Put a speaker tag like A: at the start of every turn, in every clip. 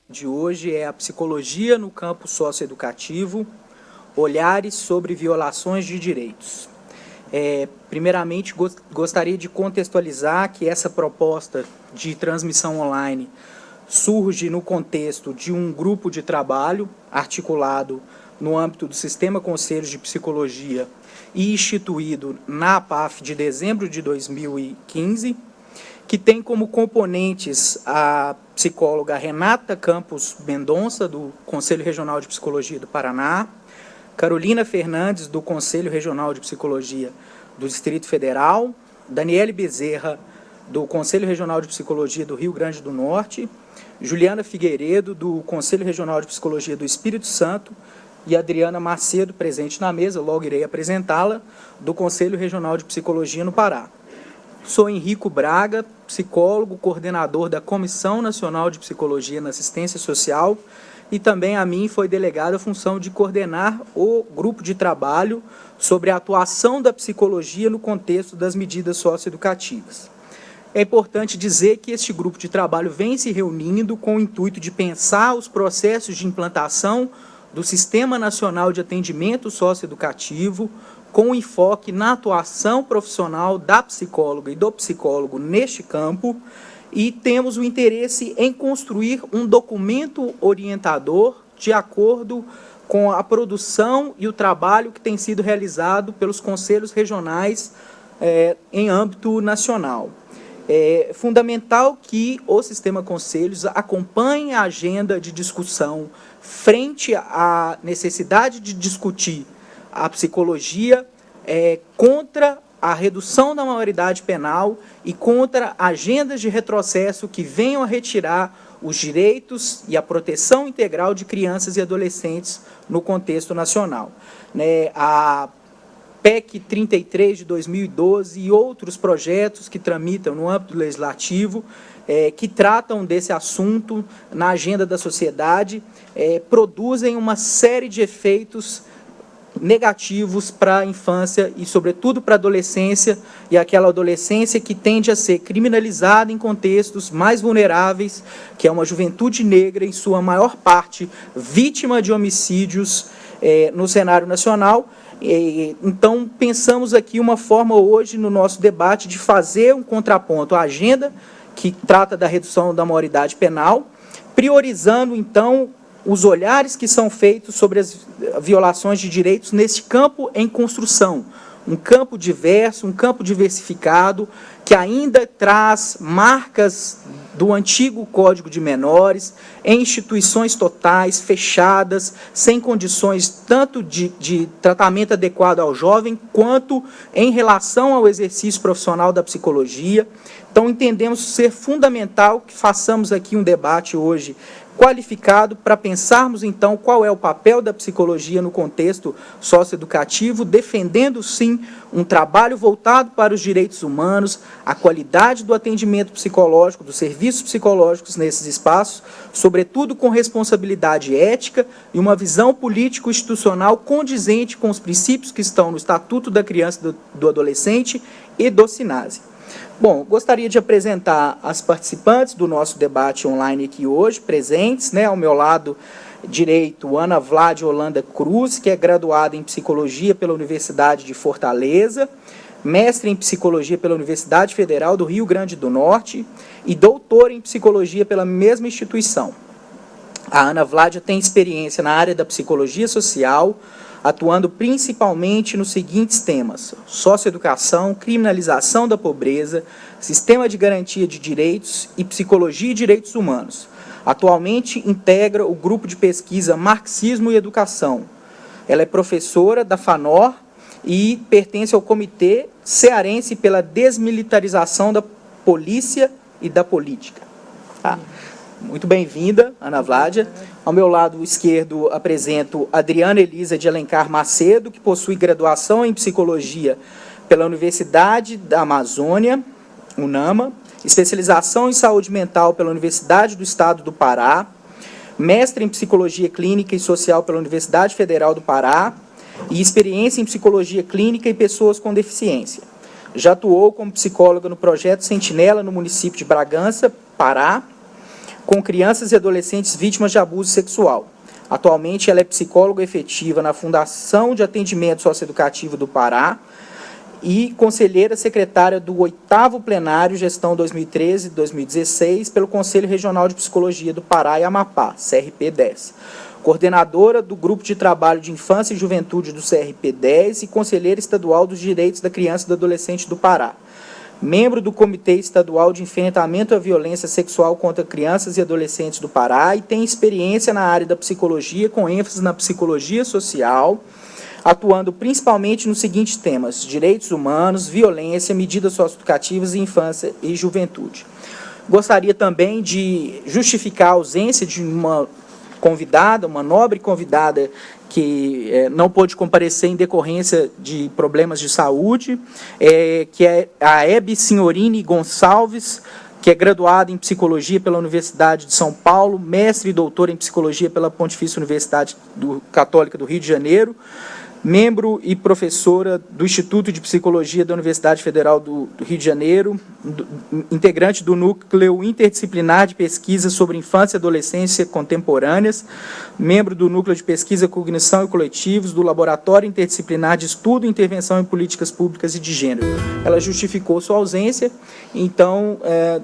A: De hoje é a psicologia no campo socioeducativo, olhares sobre violações de direitos. Primeiramente, gostaria de contextualizar que essa proposta de transmissão online surge no contexto de um grupo de trabalho articulado no âmbito do Sistema Conselhos de Psicologia e instituído na APAF de dezembro de 2015, que tem como componentes a psicóloga Renata Campos Mendonça, do Conselho Regional de Psicologia do Paraná, Carolina Fernandes, do Conselho Regional de Psicologia do Distrito Federal, Daniele Bezerra, do Conselho Regional de Psicologia do Rio Grande do Norte, Juliana Figueiredo, do Conselho Regional de Psicologia do Espírito Santo, e Adriana Macedo, presente na mesa, logo irei apresentá-la, do Conselho Regional de Psicologia no Pará. Sou Henrico Braga, psicólogo, coordenador da Comissão Nacional de Psicologia na Assistência Social, e também a mim foi delegada a função de coordenar o grupo de trabalho sobre a atuação da psicologia no contexto das medidas socioeducativas. É importante dizer que este grupo de trabalho vem se reunindo com o intuito de pensar os processos de implantação do Sistema Nacional de Atendimento Socioeducativo, com enfoque na atuação profissional da psicóloga e do psicólogo neste campo, e temos o interesse em construir um documento orientador de acordo com a produção e o trabalho que tem sido realizado pelos conselhos regionais em âmbito nacional. É fundamental que o Sistema Conselhos acompanhe a agenda de discussão frente à necessidade de discutir a psicologia contra a redução da maioridade penal e contra agendas de retrocesso que venham a retirar os direitos e a proteção integral de crianças e adolescentes no contexto nacional. A PEC 33 de 2012 e outros projetos que tramitam no âmbito legislativo, que tratam desse assunto na agenda da sociedade, produzem uma série de efeitos negativos para a infância e, sobretudo, para a adolescência, e aquela adolescência que tende a ser criminalizada em contextos mais vulneráveis, que é uma juventude negra, em sua maior parte, vítima de homicídios no cenário nacional. Então, pensamos aqui uma forma hoje, no nosso debate, de fazer um contraponto à agenda que trata da redução da maioridade penal, priorizando, então, os olhares que são feitos sobre as violações de direitos nesse campo em construção, um campo diverso, um campo diversificado, que ainda traz marcas do antigo Código de Menores, em instituições totais, fechadas, sem condições tanto de tratamento adequado ao jovem, quanto em relação ao exercício profissional da psicologia. Então, entendemos ser fundamental que façamos aqui um debate hoje qualificado para pensarmos, então, qual é o papel da psicologia no contexto socioeducativo, defendendo, sim, um trabalho voltado para os direitos humanos, a qualidade do atendimento psicológico, dos serviços psicológicos nesses espaços, sobretudo com responsabilidade ética e uma visão político-institucional condizente com os princípios que estão no Estatuto da Criança e do Adolescente e do SINASE. Bom, gostaria de apresentar as participantes do nosso debate online aqui hoje, presentes, ao meu lado direito, Ana Vlad Holanda Cruz, que é graduada em Psicologia pela Universidade de Fortaleza, mestre em Psicologia pela Universidade Federal do Rio Grande do Norte e doutora em Psicologia pela mesma instituição. A Ana Vlad tem experiência na área da psicologia social, atuando principalmente nos seguintes temas: socioeducação, criminalização da pobreza, sistema de garantia de direitos e psicologia e direitos humanos. Atualmente integra o grupo de pesquisa Marxismo e Educação. Ela é professora da FANOR e pertence ao Comitê Cearense pela Desmilitarização da Polícia e da Política. Muito bem-vinda, Ana Vládia. Ao meu lado esquerdo apresento Adriana Elisa de Alencar Macedo, que possui graduação em Psicologia pela Universidade da Amazônia, UNAMA, especialização em Saúde Mental pela Universidade do Estado do Pará, mestre em Psicologia Clínica e Social pela Universidade Federal do Pará e experiência em Psicologia Clínica e Pessoas com Deficiência. Já atuou como psicóloga no Projeto Sentinela, no município de Bragança, Pará, com crianças e adolescentes vítimas de abuso sexual. Atualmente, ela é psicóloga efetiva na Fundação de Atendimento Socioeducativo do Pará e conselheira secretária do 8º Plenário Gestão 2013-2016 pelo Conselho Regional de Psicologia do Pará e Amapá, CRP10. Coordenadora do Grupo de Trabalho de Infância e Juventude do CRP10 e conselheira estadual dos Direitos da Criança e do Adolescente do Pará. Membro do Comitê Estadual de Enfrentamento à Violência Sexual contra Crianças e Adolescentes do Pará e tem experiência na área da psicologia, com ênfase na psicologia social, atuando principalmente nos seguintes temas: direitos humanos, violência, medidas socioeducativas e infância e juventude. Gostaria também de justificar a ausência de uma convidada, uma nobre convidada que não pôde comparecer em decorrência de problemas de saúde, que é a Hebe Signorini Gonçalves, que é graduada em Psicologia pela Universidade de São Paulo, mestre e doutora em Psicologia pela Pontifícia Universidade Católica do Rio de Janeiro, membro e professora do Instituto de Psicologia da Universidade Federal do Rio de Janeiro, integrante do Núcleo Interdisciplinar de Pesquisa sobre Infância e Adolescência Contemporâneas, membro do Núcleo de Pesquisa, Cognição e Coletivos, do Laboratório Interdisciplinar de Estudo e Intervenção em Políticas Públicas e de Gênero. Ela justificou sua ausência, então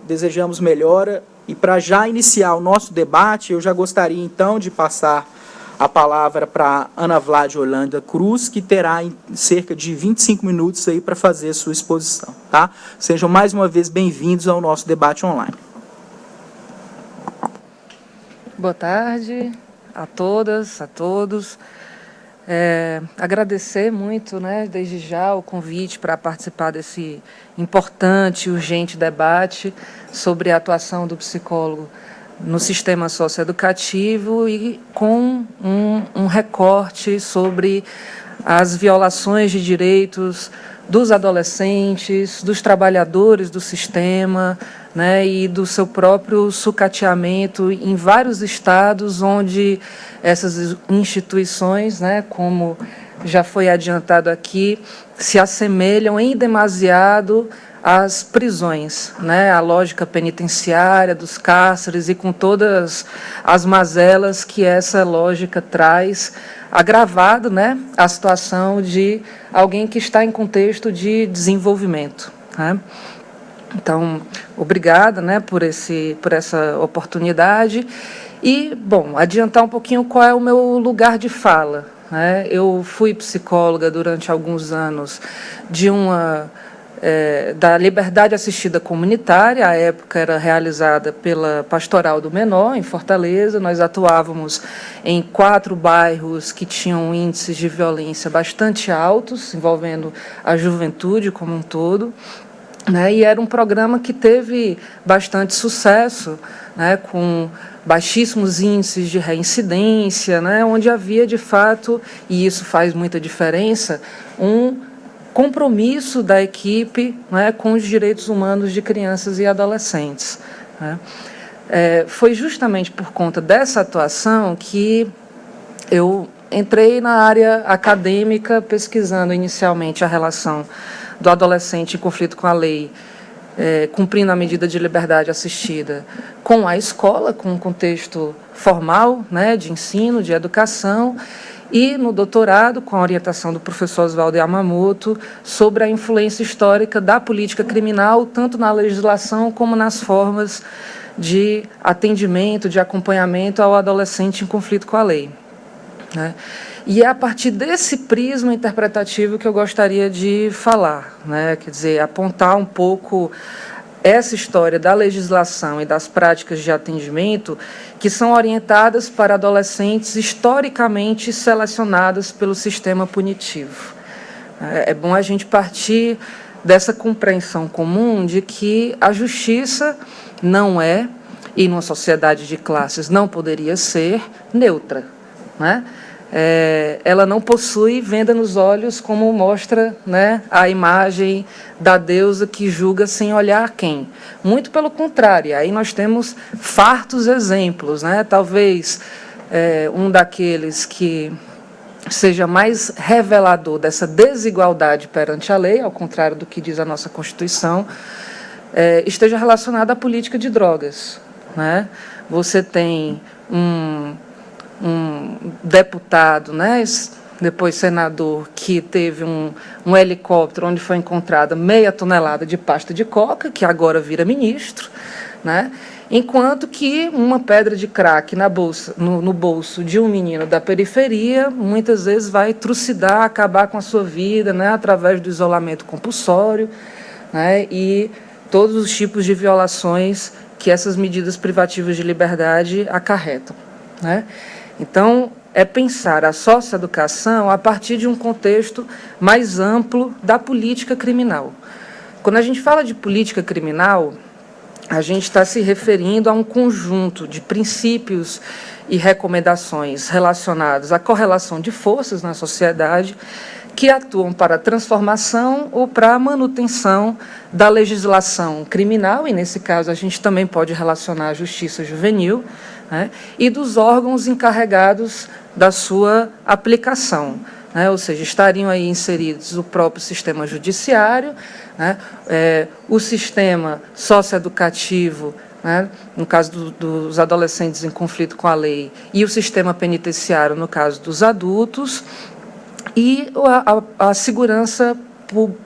A: desejamos melhora. E para já iniciar o nosso debate, eu já gostaria então de passar a palavra para Ana Vlad Holanda Cruz, que terá cerca de 25 minutos aí para fazer a sua exposição, tá? Sejam mais uma vez bem-vindos ao nosso debate online.
B: Boa tarde a todas, a todos. Agradecer muito, né, desde já, o convite para participar desse importante e urgente debate sobre a atuação do psicólogo no sistema socioeducativo e com um recorte sobre as violações de direitos dos adolescentes, dos trabalhadores do sistema, né, e do seu próprio sucateamento em vários estados onde essas instituições, né, como já foi adiantado aqui, se assemelham em demasiado às prisões, né, a lógica penitenciária dos cárceres e com todas as mazelas que essa lógica traz, agravado, né, a situação de alguém que está em contexto de desenvolvimento, né. Então, obrigada, né, por essa oportunidade. E, bom, adiantar um pouquinho qual é o meu lugar de fala, né. Eu fui psicóloga durante alguns anos da Liberdade Assistida Comunitária, à época era realizada pela Pastoral do Menor, em Fortaleza. Nós atuávamos em 4 bairros que tinham índices de violência bastante altos, envolvendo a juventude como um todo, né? E era um programa que teve bastante sucesso, né, com baixíssimos índices de reincidência, né, onde havia, de fato, e isso faz muita diferença, um compromisso da equipe, né, com os direitos humanos de crianças e adolescentes, né. Foi justamente por conta dessa atuação que eu entrei na área acadêmica, pesquisando inicialmente a relação do adolescente em conflito com a lei, cumprindo a medida de liberdade assistida, com a escola, com um contexto formal, né, de ensino, de educação, e no doutorado, com a orientação do professor Oswaldo Yamamoto, sobre a influência histórica da política criminal, tanto na legislação como nas formas de atendimento, de acompanhamento ao adolescente em conflito com a lei, né? E é a partir desse prisma interpretativo que eu gostaria de falar, né? Quer dizer, apontar um pouco essa história da legislação e das práticas de atendimento que são orientadas para adolescentes historicamente selecionadas pelo sistema punitivo. É bom a gente partir dessa compreensão comum de que a justiça não é, e numa sociedade de classes não poderia ser, neutra, né? Ela não possui venda nos olhos, como mostra, né, a imagem da deusa que julga sem olhar quem. Muito pelo contrário, aí nós temos fartos exemplos, né? Talvez um daqueles que seja mais revelador dessa desigualdade perante a lei, ao contrário do que diz a nossa Constituição, esteja relacionado à política de drogas, né? Você tem um deputado, né, depois senador, que teve um helicóptero onde foi encontrada meia tonelada de pasta de coca, que agora vira ministro, né? Enquanto que uma pedra de crack no bolso de um menino da periferia, muitas vezes vai trucidar, acabar com a sua vida, né, através do isolamento compulsório, né, e todos os tipos de violações que essas medidas privativas de liberdade acarretam, né? Então, é pensar a socioeducação a partir de um contexto mais amplo da política criminal. Quando a gente fala de política criminal, a gente está se referindo a um conjunto de princípios e recomendações relacionados à correlação de forças na sociedade que atuam para a transformação ou para a manutenção da legislação criminal, e, nesse caso, a gente também pode relacionar a justiça juvenil, né, e dos órgãos encarregados da sua aplicação, né, ou seja, estariam aí inseridos o próprio sistema judiciário, né, o sistema socioeducativo, né, no caso dos adolescentes em conflito com a lei, e o sistema penitenciário, no caso dos adultos, e a segurança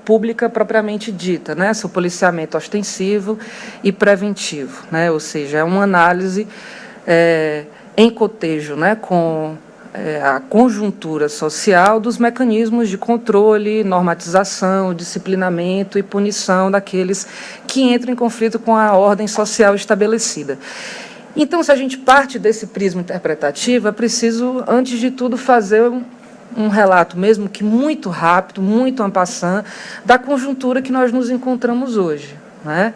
B: pública propriamente dita, né, seu policiamento ostensivo e preventivo, né, ou seja, é uma análise em cotejo, né, com a conjuntura social dos mecanismos de controle, normatização, disciplinamento e punição daqueles que entram em conflito com a ordem social estabelecida. Então, se a gente parte desse prisma interpretativo, é preciso, antes de tudo, fazer um relato, mesmo que muito rápido, muito en passant, da conjuntura que nós nos encontramos hoje, né?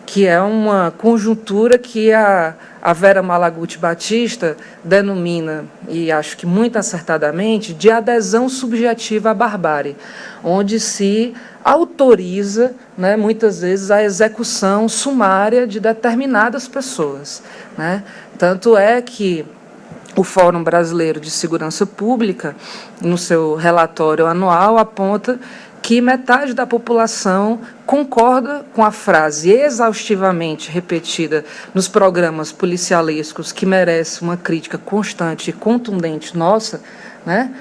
B: Que é uma conjuntura que a Vera Malaguti Batista denomina, e acho que muito acertadamente, de adesão subjetiva à barbárie, onde se autoriza, né, muitas vezes, a execução sumária de determinadas pessoas, né? Tanto é que o Fórum Brasileiro de Segurança Pública, no seu relatório anual, aponta que metade da população concorda com a frase exaustivamente repetida nos programas policialescos, que merece uma crítica constante e contundente nossa, né?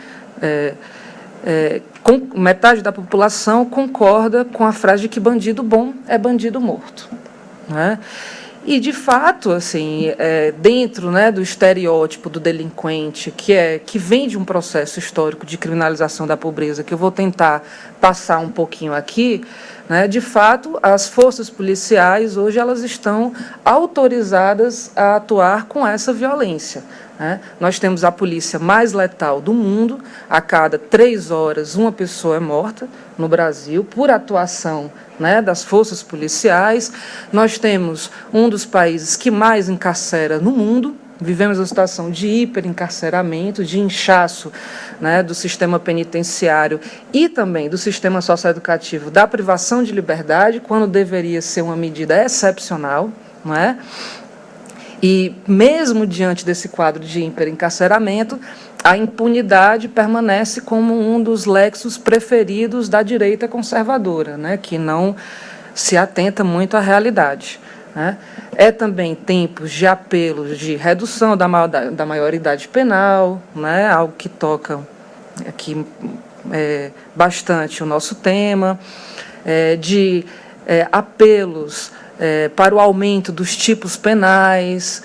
B: Metade da população concorda com a frase de que bandido bom é bandido morto, né? E, de fato, assim, dentro, né, do estereótipo do delinquente, que vem de um processo histórico de criminalização da pobreza, que eu vou tentar passar um pouquinho aqui, né, de fato, as forças policiais, hoje, elas estão autorizadas a atuar com essa violência, né? Nós temos a polícia mais letal do mundo. A cada 3 horas, uma pessoa é morta no Brasil por atuação, né, das forças policiais. Nós temos um dos países que mais encarcera no mundo. Vivemos uma situação de hiperencarceramento, de inchaço, né, do sistema penitenciário e também do sistema socioeducativo, da privação de liberdade, quando deveria ser uma medida excepcional, não é? E, mesmo diante desse quadro de hiperencarceramento, a impunidade permanece como um dos lexos preferidos da direita conservadora, né, que não se atenta muito à realidade, né? É também tempos de apelos de redução da maioridade penal, né, algo que toca aqui bastante o nosso tema, de apelos para o aumento dos tipos penais,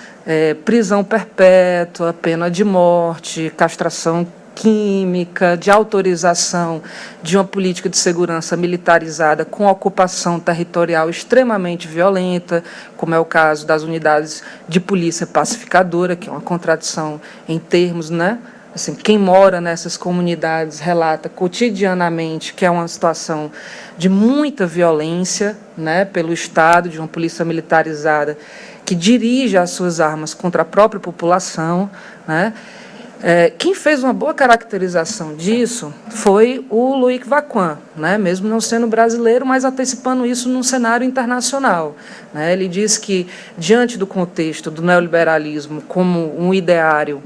B: prisão perpétua, pena de morte, castração química, de autorização de uma política de segurança militarizada com ocupação territorial extremamente violenta, como é o caso das unidades de polícia pacificadora, que é uma contradição em termos, né? Assim, quem mora nessas comunidades relata cotidianamente que é uma situação de muita violência, né, pelo Estado, de uma polícia militarizada que dirige as suas armas contra a própria população, né? Quem fez uma boa caracterização disso foi o Loïc Wacquant, né, mesmo não sendo brasileiro, mas antecipando isso num cenário internacional, né? Ele diz que, diante do contexto do neoliberalismo como um ideário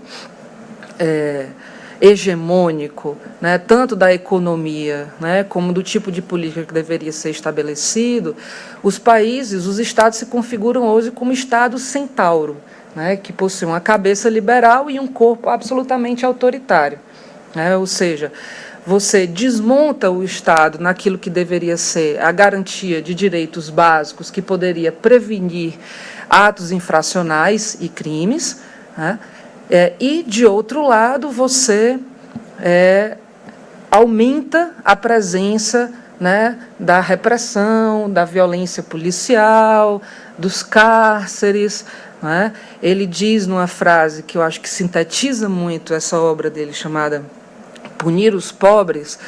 B: hegemônico, né, tanto da economia, né, como do tipo de política que deveria ser estabelecido, os países, os estados se configuram hoje como estados centauro, né, que possuem uma cabeça liberal e um corpo absolutamente autoritário, né, ou seja, você desmonta o Estado naquilo que deveria ser a garantia de direitos básicos, que poderia prevenir atos infracionais e crimes, né? E, de outro lado, você aumenta a presença, né, da repressão, da violência policial, dos cárceres, né? Ele diz numa frase que eu acho que sintetiza muito essa obra dele, chamada Punir os Pobres,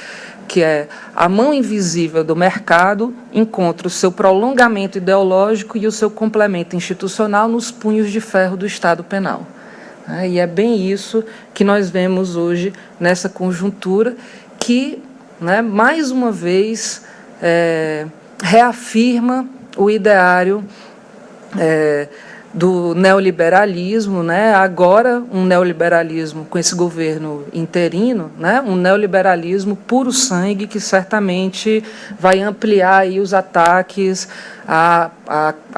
B: que é: a mão invisível do mercado encontra o seu prolongamento ideológico e o seu complemento institucional nos punhos de ferro do Estado penal. E é bem isso que nós vemos hoje nessa conjuntura que, né, mais uma vez, reafirma o ideário do neoliberalismo, né? Agora um neoliberalismo com esse governo interino, né? Um neoliberalismo puro sangue que certamente vai ampliar aí os ataques à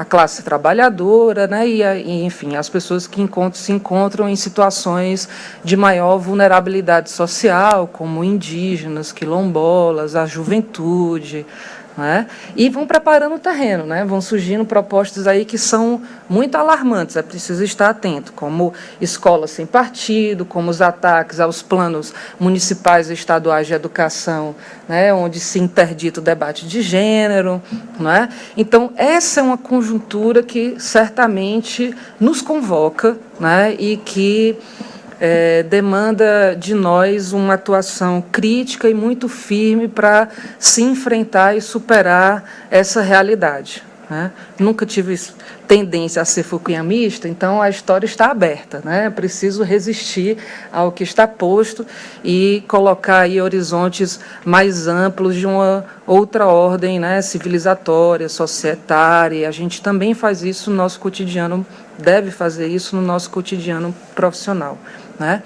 B: classe trabalhadora, né? E, enfim, as pessoas que se encontram em situações de maior vulnerabilidade social, como indígenas, quilombolas, a juventude, né? E vão preparando o terreno, né? Vão surgindo propostas aí que são muito alarmantes, é preciso estar atento, como escola sem partido, como os ataques aos planos municipais e estaduais de educação, né? Onde se interdita o debate de gênero, né? Então, essa é uma conjuntura que certamente nos convoca, né? E que demanda de nós uma atuação crítica e muito firme para se enfrentar e superar essa realidade, né? Nunca tive tendência a ser fukuyamista, então a história está aberta, né? É preciso resistir ao que está posto e colocar aí horizontes mais amplos de uma outra ordem, né, civilizatória, societária. A gente também faz isso no nosso cotidiano, deve fazer isso no nosso cotidiano profissional, né?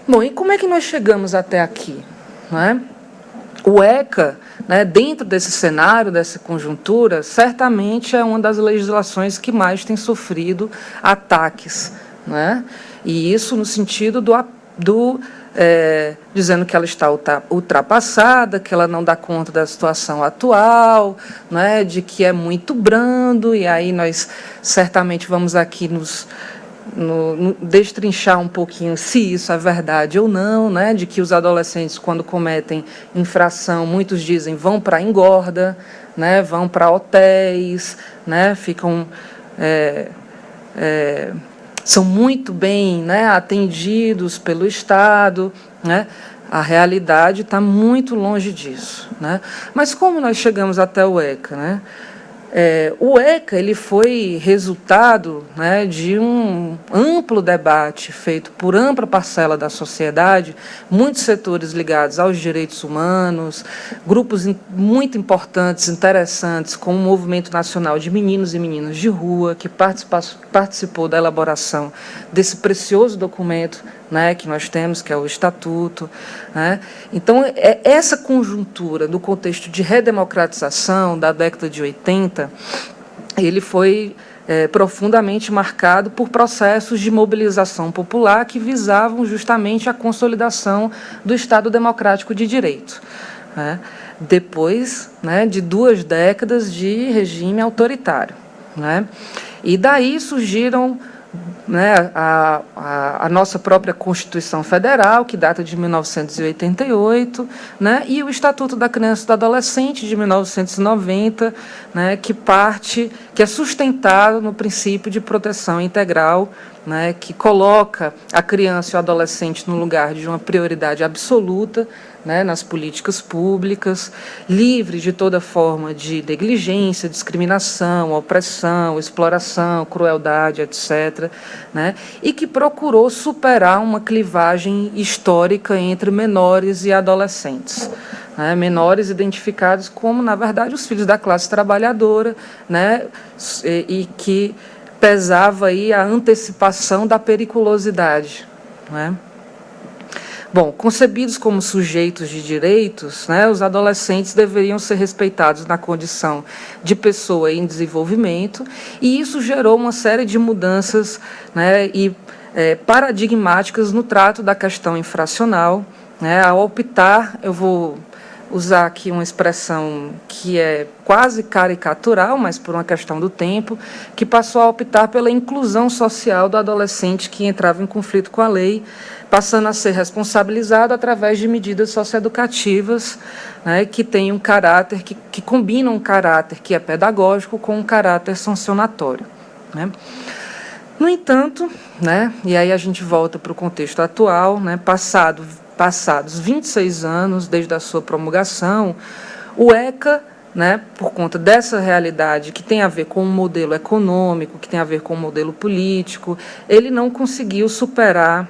B: Bom, e como é que nós chegamos até aqui, né? O ECA, né, dentro desse cenário, dessa conjuntura, certamente é uma das legislações que mais tem sofrido ataques, né? E isso no sentido dizendo que ela está ultrapassada, que ela não dá conta da situação atual, né, de que é muito brando, e aí nós certamente vamos aqui destrinchar um pouquinho se isso é verdade ou não, né, de que os adolescentes, quando cometem infração, muitos dizem vão para a engorda, né, vão para hotéis, né, ficam são muito bem, né, atendidos pelo Estado, né? A realidade está muito longe disso, né? Mas como nós chegamos até o ECA, né? O ECA ele foi resultado, né, de um amplo debate feito por ampla parcela da sociedade, muitos setores ligados aos direitos humanos, grupos muito importantes, interessantes, como o Movimento Nacional de Meninos e Meninas de Rua, que participou da elaboração desse precioso documento, né, que nós temos, que é o Estatuto, né? Então, essa conjuntura do contexto de redemocratização da década de 80, ele foi profundamente marcado por processos de mobilização popular que visavam justamente a consolidação do Estado democrático de direito, né? Depois, né, de 2 décadas de regime autoritário, né? E daí surgiram, né, a nossa própria Constituição Federal, que data de 1988, né, e o Estatuto da Criança e do Adolescente, de 1990, né, que é sustentado no princípio de proteção integral, né, que coloca a criança e o adolescente no lugar de uma prioridade absoluta, né, nas políticas públicas, livre de toda forma de negligência, discriminação, opressão, exploração, crueldade, etc., né, e que procurou superar uma clivagem histórica entre menores e adolescentes, né, menores identificados como, na verdade, os filhos da classe trabalhadora, né, e que pesava aí a antecipação da periculosidade, né? Bom, concebidos como sujeitos de direitos, né, os adolescentes deveriam ser respeitados na condição de pessoa em desenvolvimento, e isso gerou uma série de mudanças, né, paradigmáticas no trato da questão infracional, né, ao optar, eu vou usar aqui uma expressão que é quase caricatural, mas por uma questão do tempo, que passou a optar pela inclusão social do adolescente que entrava em conflito com a lei, passando a ser responsabilizado através de medidas socioeducativas, né, que têm um caráter, que combinam um caráter que é pedagógico com um caráter sancionatório, né. No entanto, né, e aí a gente volta para o contexto atual, né, passados 26 anos desde a sua promulgação, o ECA, né, por conta dessa realidade que tem a ver com o modelo econômico, que tem a ver com o modelo político, ele não conseguiu superar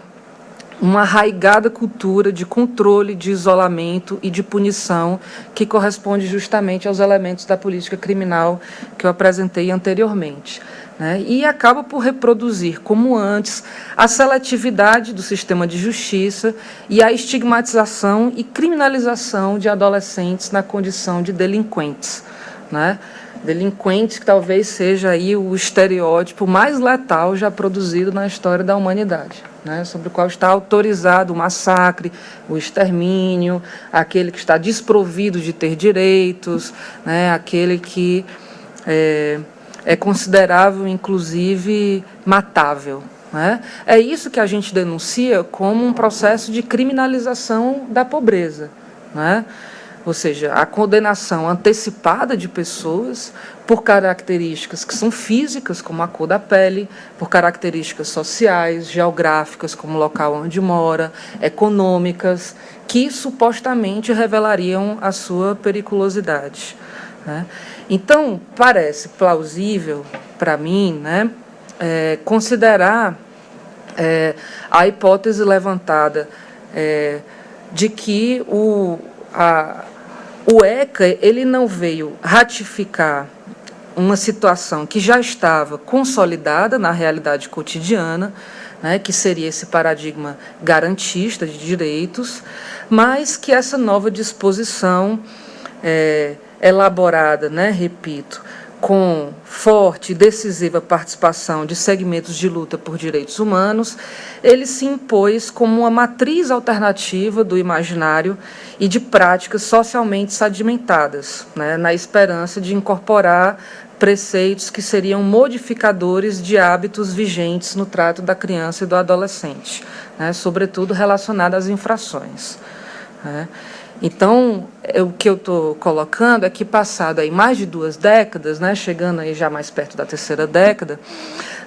B: uma arraigada cultura de controle, de isolamento e de punição que corresponde justamente aos elementos da política criminal que eu apresentei anteriormente, né? E acaba por reproduzir, como antes, a seletividade do sistema de justiça e a estigmatização e criminalização de adolescentes na condição de delinquentes, né? Delinquentes que talvez seja aí o estereótipo mais letal já produzido na história da humanidade, né, sobre o qual está autorizado o massacre, o extermínio, aquele que está desprovido de ter direitos, né, aquele que é considerável, inclusive, matável, né. É isso que a gente denuncia como um processo de criminalização da pobreza, né? Ou seja, a condenação antecipada de pessoas por características que são físicas, como a cor da pele, por características sociais, geográficas, como o local onde mora, econômicas, que supostamente revelariam a sua periculosidade, né? Então, parece plausível para mim, né, considerar a hipótese levantada de que o ECA ele não veio ratificar uma situação que já estava consolidada na realidade cotidiana, né, que seria esse paradigma garantista de direitos, mas que essa nova disposição elaborada, né, repito, com forte e decisiva participação de segmentos de luta por direitos humanos, ele se impôs como uma matriz alternativa do imaginário e de práticas socialmente sedimentadas, né, na esperança de incorporar preceitos que seriam modificadores de hábitos vigentes no trato da criança e do adolescente, né, sobretudo relacionado às infrações, né. Então, o que eu estou colocando é que, passado aí mais de 2 décadas, né, chegando aí já mais perto da 3ª década,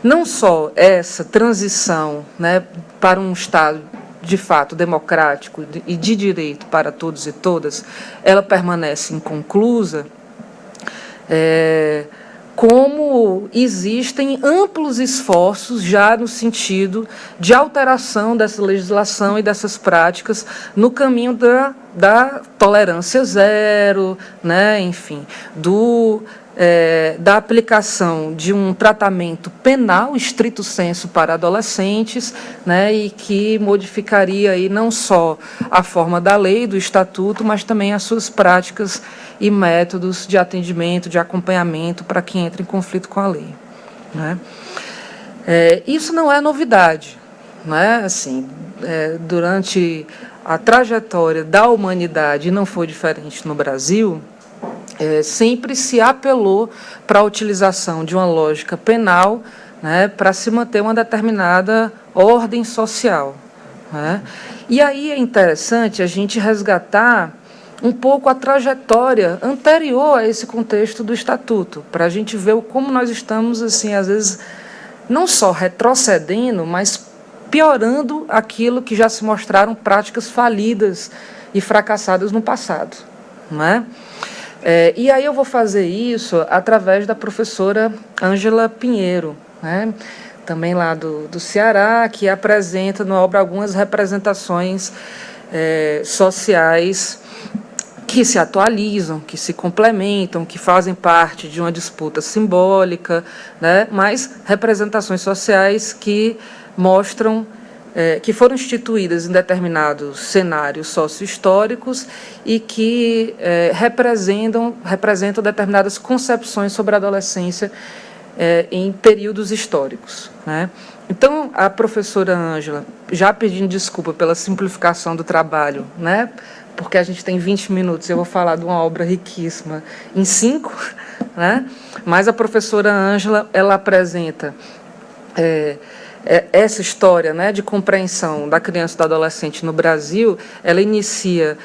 B: não só essa transição, né, para um Estado de fato democrático e de direito para todos e todas, ela permanece inconclusa, como existem amplos esforços já no sentido de alteração dessa legislação e dessas práticas no caminho da tolerância zero, né, enfim, da aplicação de um tratamento penal estrito sensu para adolescentes, né, e que modificaria aí não só a forma da lei, do estatuto, mas também as suas práticas e métodos de atendimento, de acompanhamento para quem entra em conflito com a lei, né. Isso não é novidade, né? Assim, durante a trajetória da humanidade, e não foi diferente no Brasil, sempre se apelou para a utilização de uma lógica penal, né, para se manter uma determinada ordem social, né. E aí é interessante a gente resgatar um pouco a trajetória anterior a esse contexto do Estatuto, para a gente ver como nós estamos, assim, às vezes, não só retrocedendo, mas piorando aquilo que já se mostraram práticas falidas e fracassadas no passado, não é? E aí eu vou fazer isso através da professora Ângela Pinheiro, né, também lá do Ceará, que apresenta na obra algumas representações sociais que se atualizam, que se complementam, que fazem parte de uma disputa simbólica, né, mas representações sociais que mostram que foram instituídas em determinados cenários sociohistóricos e que representam determinadas concepções sobre a adolescência em períodos históricos, né? Então, a professora Ângela, já pedindo desculpa pela simplificação do trabalho, né, porque a gente tem 20 minutos, eu vou falar de uma obra riquíssima em 5, né, mas a professora Ângela, ela apresenta essa história, né, de compreensão da criança e do adolescente no Brasil. Ela inicia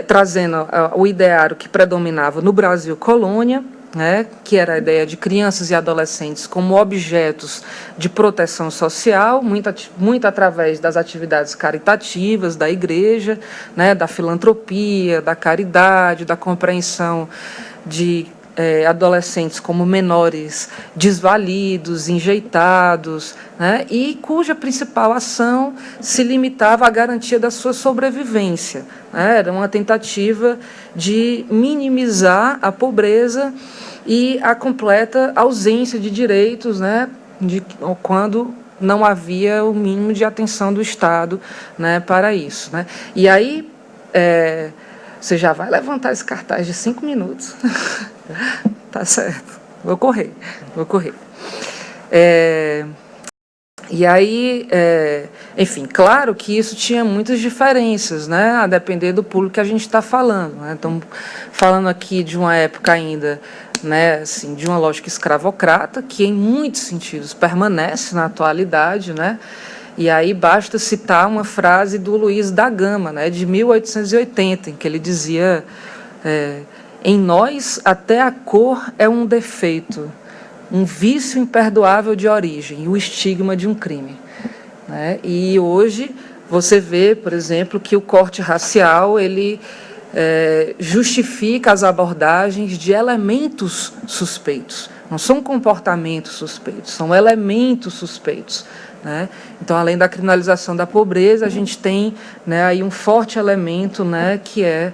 B: trazendo o ideário que predominava no Brasil colônia, né, que era a ideia de crianças e adolescentes como objetos de proteção social, muito através das atividades caritativas da igreja, né, da filantropia, da caridade, da compreensão de adolescentes como menores desvalidos, enjeitados, né, e cuja principal ação se limitava à garantia da sua sobrevivência, né. Era uma tentativa de minimizar a pobreza e a completa ausência de direitos, né, quando não havia o mínimo de atenção do Estado, né, para isso, né. E aí, você já vai levantar esse cartaz de 5 minutos. Tá certo. Vou correr. E aí, enfim, claro que isso tinha muitas diferenças, né, a depender do público que a gente está falando, né. Estamos falando aqui de uma época ainda, né, assim, de uma lógica escravocrata, que em muitos sentidos permanece na atualidade, né. E aí basta citar uma frase do Luiz da Gama, né, de 1880, em que ele dizia: em nós até a cor é um defeito, um vício imperdoável de origem e o estigma de um crime, né? E hoje você vê, por exemplo, que o corte racial ele justifica as abordagens de elementos suspeitos. Não são comportamentos suspeitos, são elementos suspeitos, né? Então, além da criminalização da pobreza, a gente tem, né, aí um forte elemento, né, que é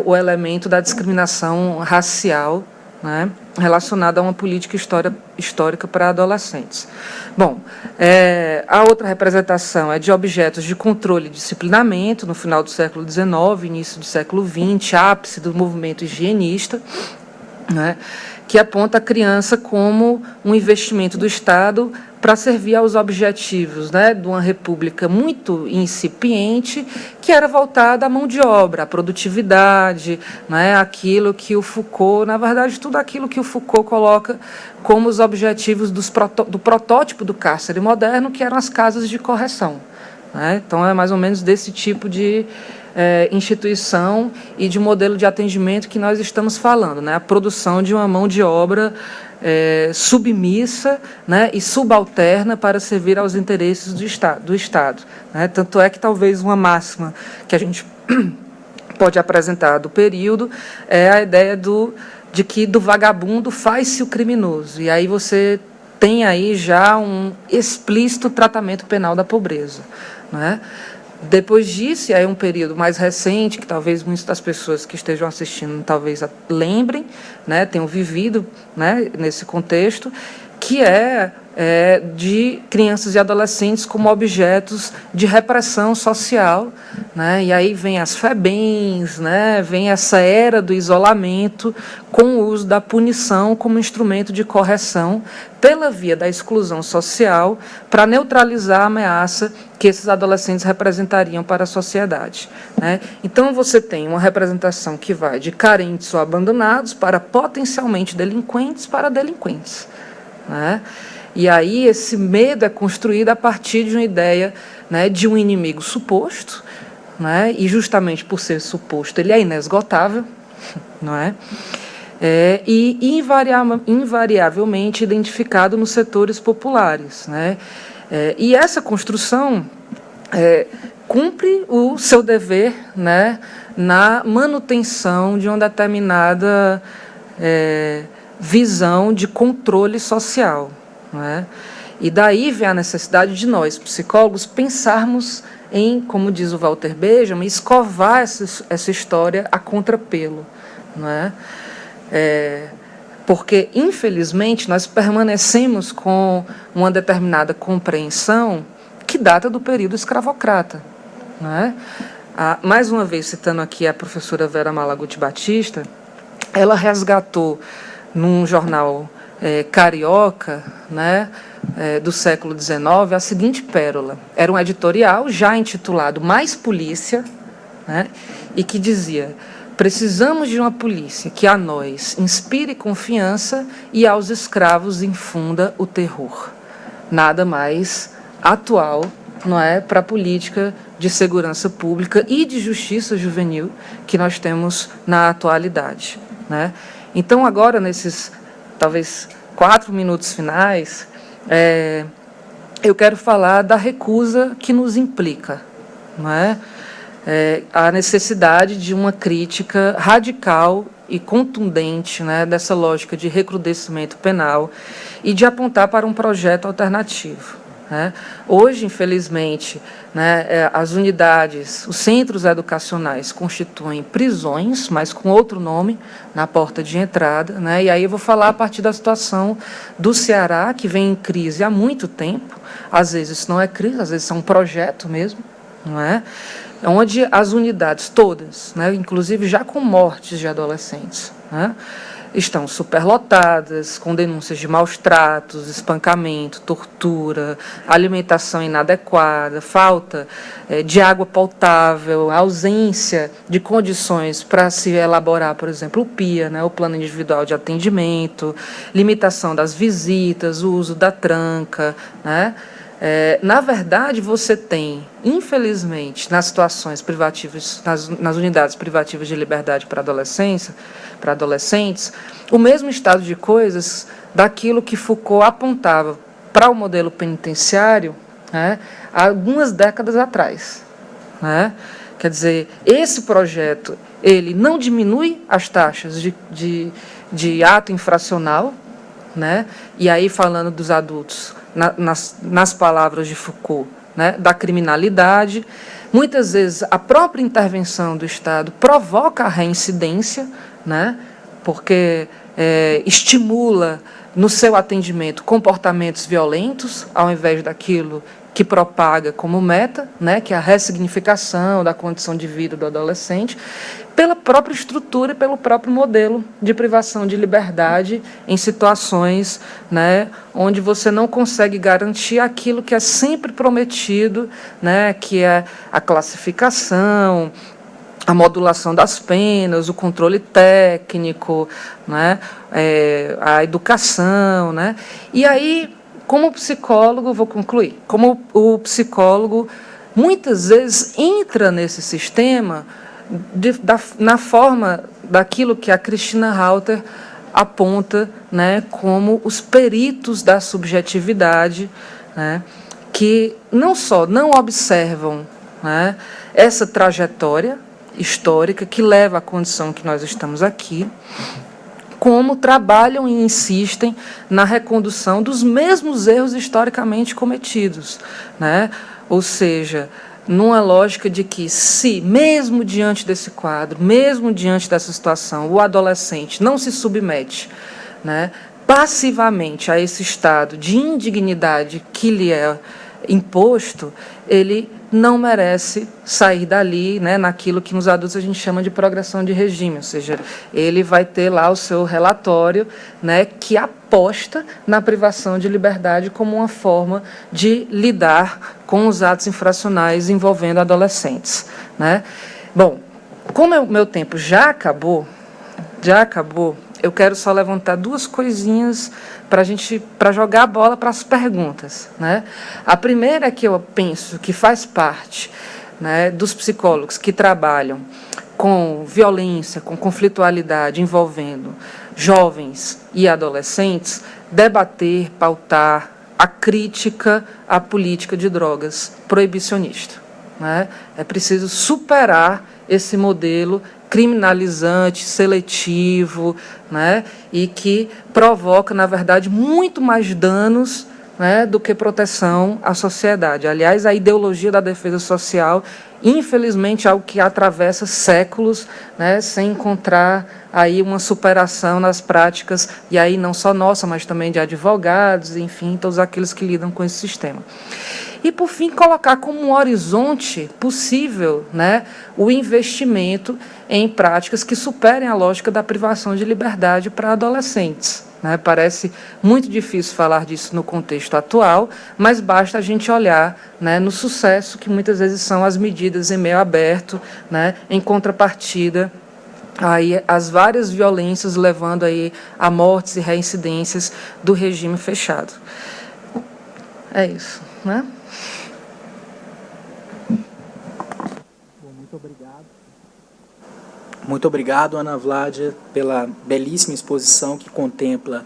B: o elemento da discriminação racial, né, relacionada a uma política histórica para adolescentes. Bom, a outra representação é de objetos de controle e disciplinamento, no final do século XIX, início do século XX, ápice do movimento higienista, né, que aponta a criança como um investimento do Estado para servir aos objetivos, né, de uma república muito incipiente, que era voltada à mão de obra, à produtividade, né, aquilo que o Foucault, na verdade, tudo aquilo que o Foucault coloca como os objetivos do protótipo do cárcere moderno, que eram as casas de correção, né. Então, é mais ou menos desse tipo de instituição e de modelo de atendimento que nós estamos falando, né, a produção de uma mão de obra submissa, né, e subalterna para servir aos interesses do Estado, né. Tanto é que talvez uma máxima que a gente pode apresentar do período é a ideia de que do vagabundo faz-se o criminoso, e aí você tem aí já um explícito tratamento penal da pobreza, né. Depois disso, e aí um período mais recente, que talvez muitas das pessoas que estejam assistindo talvez lembrem, né, tenham vivido, né, nesse contexto, que de crianças e adolescentes como objetos de repressão social, né, e aí vem as FEBEMs, né, vem essa era do isolamento com o uso da punição como instrumento de correção pela via da exclusão social para neutralizar a ameaça que esses adolescentes representariam para a sociedade, né. Então, você tem uma representação que vai de carentes ou abandonados para potencialmente delinquentes para delinquentes, né. E aí esse medo é construído a partir de uma ideia, né, de um inimigo suposto, né, e justamente por ser suposto ele é inesgotável, não é? E invariavelmente identificado nos setores populares, né? E essa construção cumpre o seu dever, né, na manutenção de uma determinada visão de controle social, não é? E daí vem a necessidade de nós, psicólogos, pensarmos em, como diz o Walter Benjamin, escovar essa história a contrapelo, não é? Porque, infelizmente, nós permanecemos com uma determinada compreensão que data do período escravocrata. Né? Mais uma vez, citando aqui a professora Vera Malaguti Batista, ela resgatou num jornal carioca, né, do século XIX, a seguinte pérola. Era um editorial já intitulado Mais Polícia, né, e que dizia: precisamos de uma polícia que a nós inspire confiança e aos escravos infunda o terror. Nada mais atual, não é, para a política de segurança pública e de justiça juvenil que nós temos na atualidade. Né? Então, agora, nesses, talvez, 4 minutos finais, eu quero falar da recusa que nos implica, não é? A necessidade de uma crítica radical e contundente, né, dessa lógica de recrudescimento penal e de apontar para um projeto alternativo. Né? Hoje, infelizmente, né, as unidades, os centros educacionais constituem prisões, mas com outro nome na porta de entrada. Né? E aí eu vou falar a partir da situação do Ceará, que vem em crise há muito tempo. Às vezes isso não é crise, às vezes é um projeto mesmo, não é? Onde as unidades todas, né, inclusive já com mortes de adolescentes, né, estão superlotadas, com denúncias de maus tratos, espancamento, tortura, alimentação inadequada, falta de água potável, ausência de condições para se elaborar, por exemplo, o PIA, né, o Plano Individual de Atendimento, limitação das visitas, o uso da tranca, né? Na verdade, você tem, infelizmente, nas situações privativas, nas unidades privativas de liberdade para adolescentes, o mesmo estado de coisas daquilo que Foucault apontava para o modelo penitenciário, né, há algumas décadas atrás. Né? Quer dizer, esse projeto ele não diminui as taxas de ato infracional, né? E aí, falando dos adultos, nas palavras de Foucault, né, da criminalidade. Muitas vezes a própria intervenção do Estado provoca a reincidência, né, porque estimula no seu atendimento comportamentos violentos, ao invés daquilo que propaga como meta, né, que é a ressignificação da condição de vida do adolescente, pela própria estrutura e pelo próprio modelo de privação de liberdade em situações, né, onde você não consegue garantir aquilo que é sempre prometido, né, que é a classificação, a modulação das penas, o controle técnico, né, a educação. Né? E aí, como psicólogo, vou concluir, como o psicólogo muitas vezes entra nesse sistema na forma daquilo que a Christina Halter aponta, né, como os peritos da subjetividade, né, que não só não observam, né, essa trajetória histórica que leva à condição que nós estamos aqui, como trabalham e insistem na recondução dos mesmos erros historicamente cometidos. Né? Ou seja, numa lógica de que, se, mesmo diante desse quadro, mesmo diante dessa situação, o adolescente não se submete, né, passivamente a esse estado de indignidade que lhe é imposto, ele não merece sair dali, né, naquilo que nos adultos a gente chama de progressão de regime, ou seja, ele vai ter lá o seu relatório, né, que aposta na privação de liberdade como uma forma de lidar com os atos infracionais envolvendo adolescentes. Né? Bom, como o meu tempo já acabou, eu quero só levantar 2 coisinhas para jogar a bola para as perguntas. Né? A primeira é que eu penso que faz parte, né, dos psicólogos que trabalham com violência, com conflitualidade envolvendo jovens e adolescentes, debater, pautar a crítica à política de drogas proibicionista. Né? É preciso superar esse modelo criminalizante, seletivo, né, e que provoca, na verdade, muito mais danos, né, do que proteção à sociedade. Aliás, a ideologia da defesa social, infelizmente, é algo que atravessa séculos, né, sem encontrar aí uma superação nas práticas, e aí não só nossa, mas também de advogados, enfim, todos aqueles que lidam com esse sistema. E, por fim, colocar como um horizonte possível, né, o investimento em práticas que superem a lógica da privação de liberdade para adolescentes. Né? Parece muito difícil falar disso no contexto atual, mas basta a gente olhar, né, no sucesso que muitas vezes são as medidas em meio aberto, né, em contrapartida aí as várias violências levando aí a mortes e reincidências do regime fechado. É isso, né?
A: Muito obrigado. Muito obrigado, Ana Vládia, pela belíssima exposição que contempla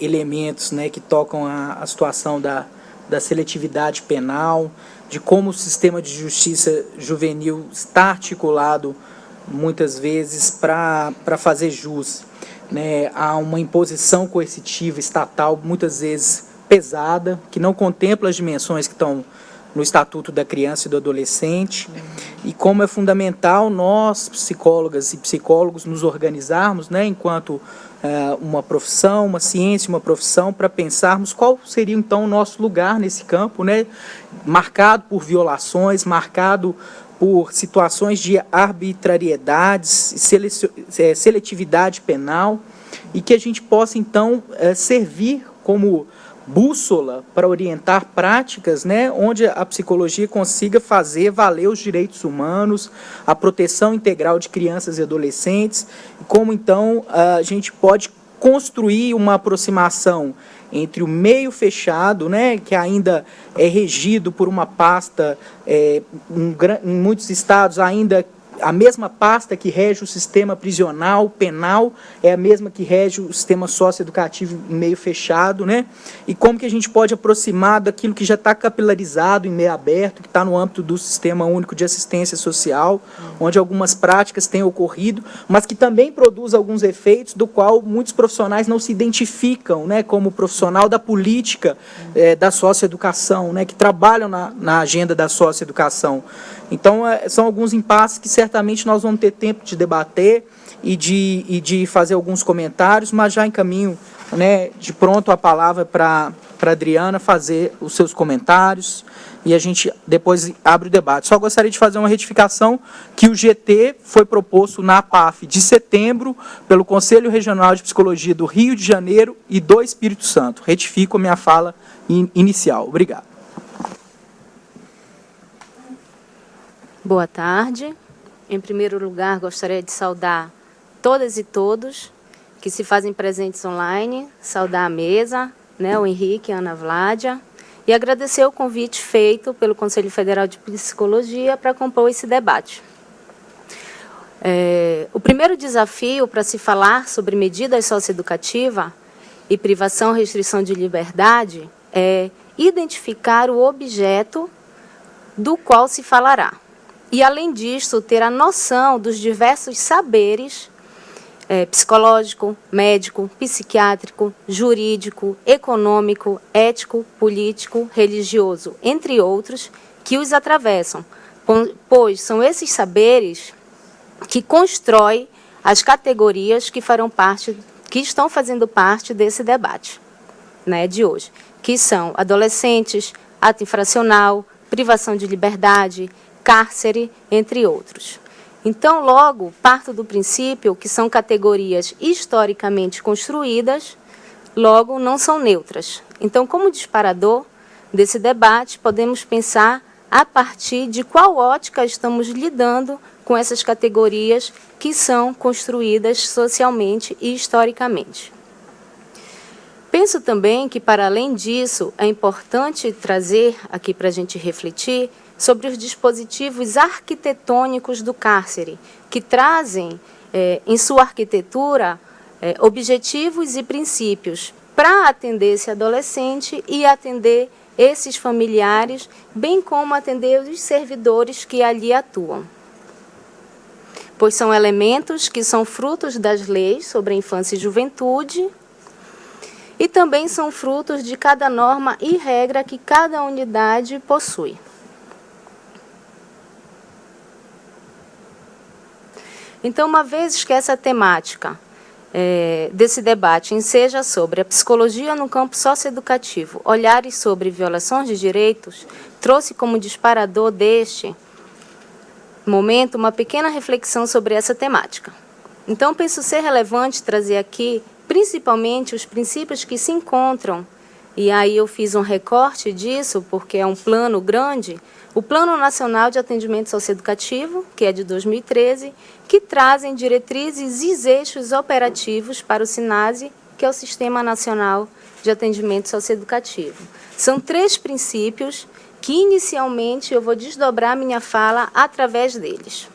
A: elementos, né, que tocam a situação da seletividade penal, de como o sistema de justiça juvenil está articulado muitas vezes para fazer jus, né, a uma imposição coercitiva estatal muitas vezes pesada, que não contempla as dimensões que estão no Estatuto da Criança e do Adolescente, e como é fundamental nós, psicólogas e psicólogos, nos organizarmos, né, enquanto uma profissão, uma ciência, uma profissão, para pensarmos qual seria então o nosso lugar nesse campo, né, marcado por violações, marcado por situações de arbitrariedades, seletividade penal, e que a gente possa então servir como bússola para orientar práticas, né, onde a psicologia consiga fazer valer os direitos humanos, a proteção integral de crianças e adolescentes, e como então a gente pode construir uma aproximação entre o meio fechado, né, que ainda é regido por uma pasta, em muitos estados ainda a mesma pasta que rege o sistema prisional, penal, é a mesma que rege o sistema socioeducativo em meio fechado, né? E como que a gente pode aproximar daquilo que já está capilarizado em meio aberto, que está no âmbito do Sistema Único de Assistência Social, onde algumas práticas têm ocorrido, mas que também produz alguns efeitos do qual muitos profissionais não se identificam, né, como profissional da política da socioeducação, né, que trabalham na agenda da socioeducação. Então, são alguns impasses que certamente nós vamos ter tempo de debater e de fazer alguns comentários, mas já encaminho, né, de pronto a palavra para a Adriana fazer os seus comentários e a gente depois abre o debate. Só gostaria de fazer uma retificação que o GT foi proposto na APAF de setembro pelo Conselho Regional de Psicologia do Rio de Janeiro e do Espírito Santo. Retifico a minha fala inicial. Obrigado.
C: Boa tarde. Em primeiro lugar, gostaria de saudar todas e todos que se fazem presentes online, saudar a mesa, né, o Henrique e a Ana Vládia, e agradecer o convite feito pelo Conselho Federal de Psicologia para compor esse debate. O primeiro desafio para se falar sobre medidas socioeducativas e privação e restrição de liberdade é identificar o objeto do qual se falará. E, além disso, ter a noção dos diversos saberes psicológico, médico, psiquiátrico, jurídico, econômico, ético, político, religioso, entre outros, que os atravessam, pois são esses saberes que constroem as categorias que estão fazendo parte desse debate, né, de hoje, que são adolescentes, ato infracional, privação de liberdade, cárcere, entre outros. Então, logo, parto do princípio que são categorias historicamente construídas, logo não são neutras. Então, como disparador desse debate, podemos pensar a partir de qual ótica estamos lidando com essas categorias que são construídas socialmente e historicamente. Penso também que, para além disso, é importante trazer aqui para a gente refletir sobre os dispositivos arquitetônicos do cárcere, que trazem, em sua arquitetura, objetivos e princípios para atender esse adolescente e atender esses familiares, bem como atender os servidores que ali atuam. Pois são elementos que são frutos das leis sobre a infância e juventude e também são frutos de cada norma e regra que cada unidade possui. Então, uma vez que essa temática desse debate enseja sobre a psicologia no campo socioeducativo, olhares sobre violações de direitos, trouxe como disparador deste momento uma pequena reflexão sobre essa temática. Então, penso ser relevante trazer aqui, principalmente, os princípios que se encontram, e aí eu fiz um recorte disso, porque é um plano grande, o Plano Nacional de Atendimento Socioeducativo, que é de 2013, que trazem diretrizes e eixos operativos para o SINASE, que é o Sistema Nacional de Atendimento Socioeducativo. São 3 princípios que, inicialmente, eu vou desdobrar minha fala através deles.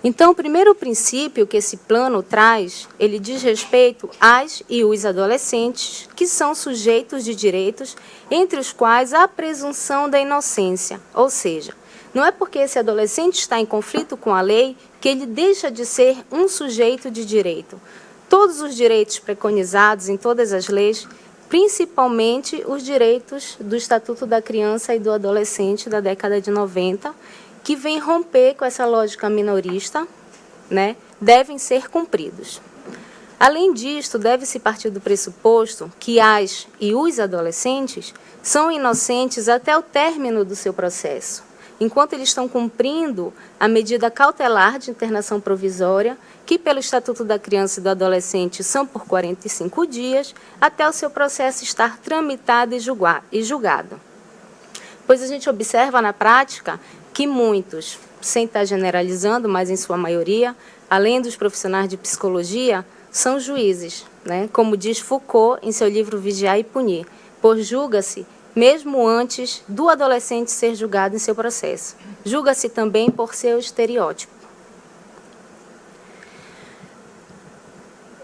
C: Então, o primeiro princípio que esse plano traz, ele diz respeito às e os adolescentes, que são sujeitos de direitos, entre os quais há a presunção da inocência, ou seja, não é porque esse adolescente está em conflito com a lei que ele deixa de ser um sujeito de direito. Todos os direitos preconizados em todas as leis, principalmente os direitos do Estatuto da Criança e do Adolescente da década de 90, que vem romper com essa lógica minorista, né, devem ser cumpridos. Além disto, deve-se partir do pressuposto que as e os adolescentes são inocentes até o término do seu processo, enquanto eles estão cumprindo a medida cautelar de internação provisória, que pelo Estatuto da Criança e do Adolescente são por 45 dias, até o seu processo estar tramitado e julgado. Pois a gente observa na prática que muitos, sem estar generalizando, mas em sua maioria, além dos profissionais de psicologia, são juízes, né? Como diz Foucault em seu livro Vigiar e Punir, pois julga-se mesmo antes do adolescente ser julgado em seu processo. Julga-se também por seu estereótipo.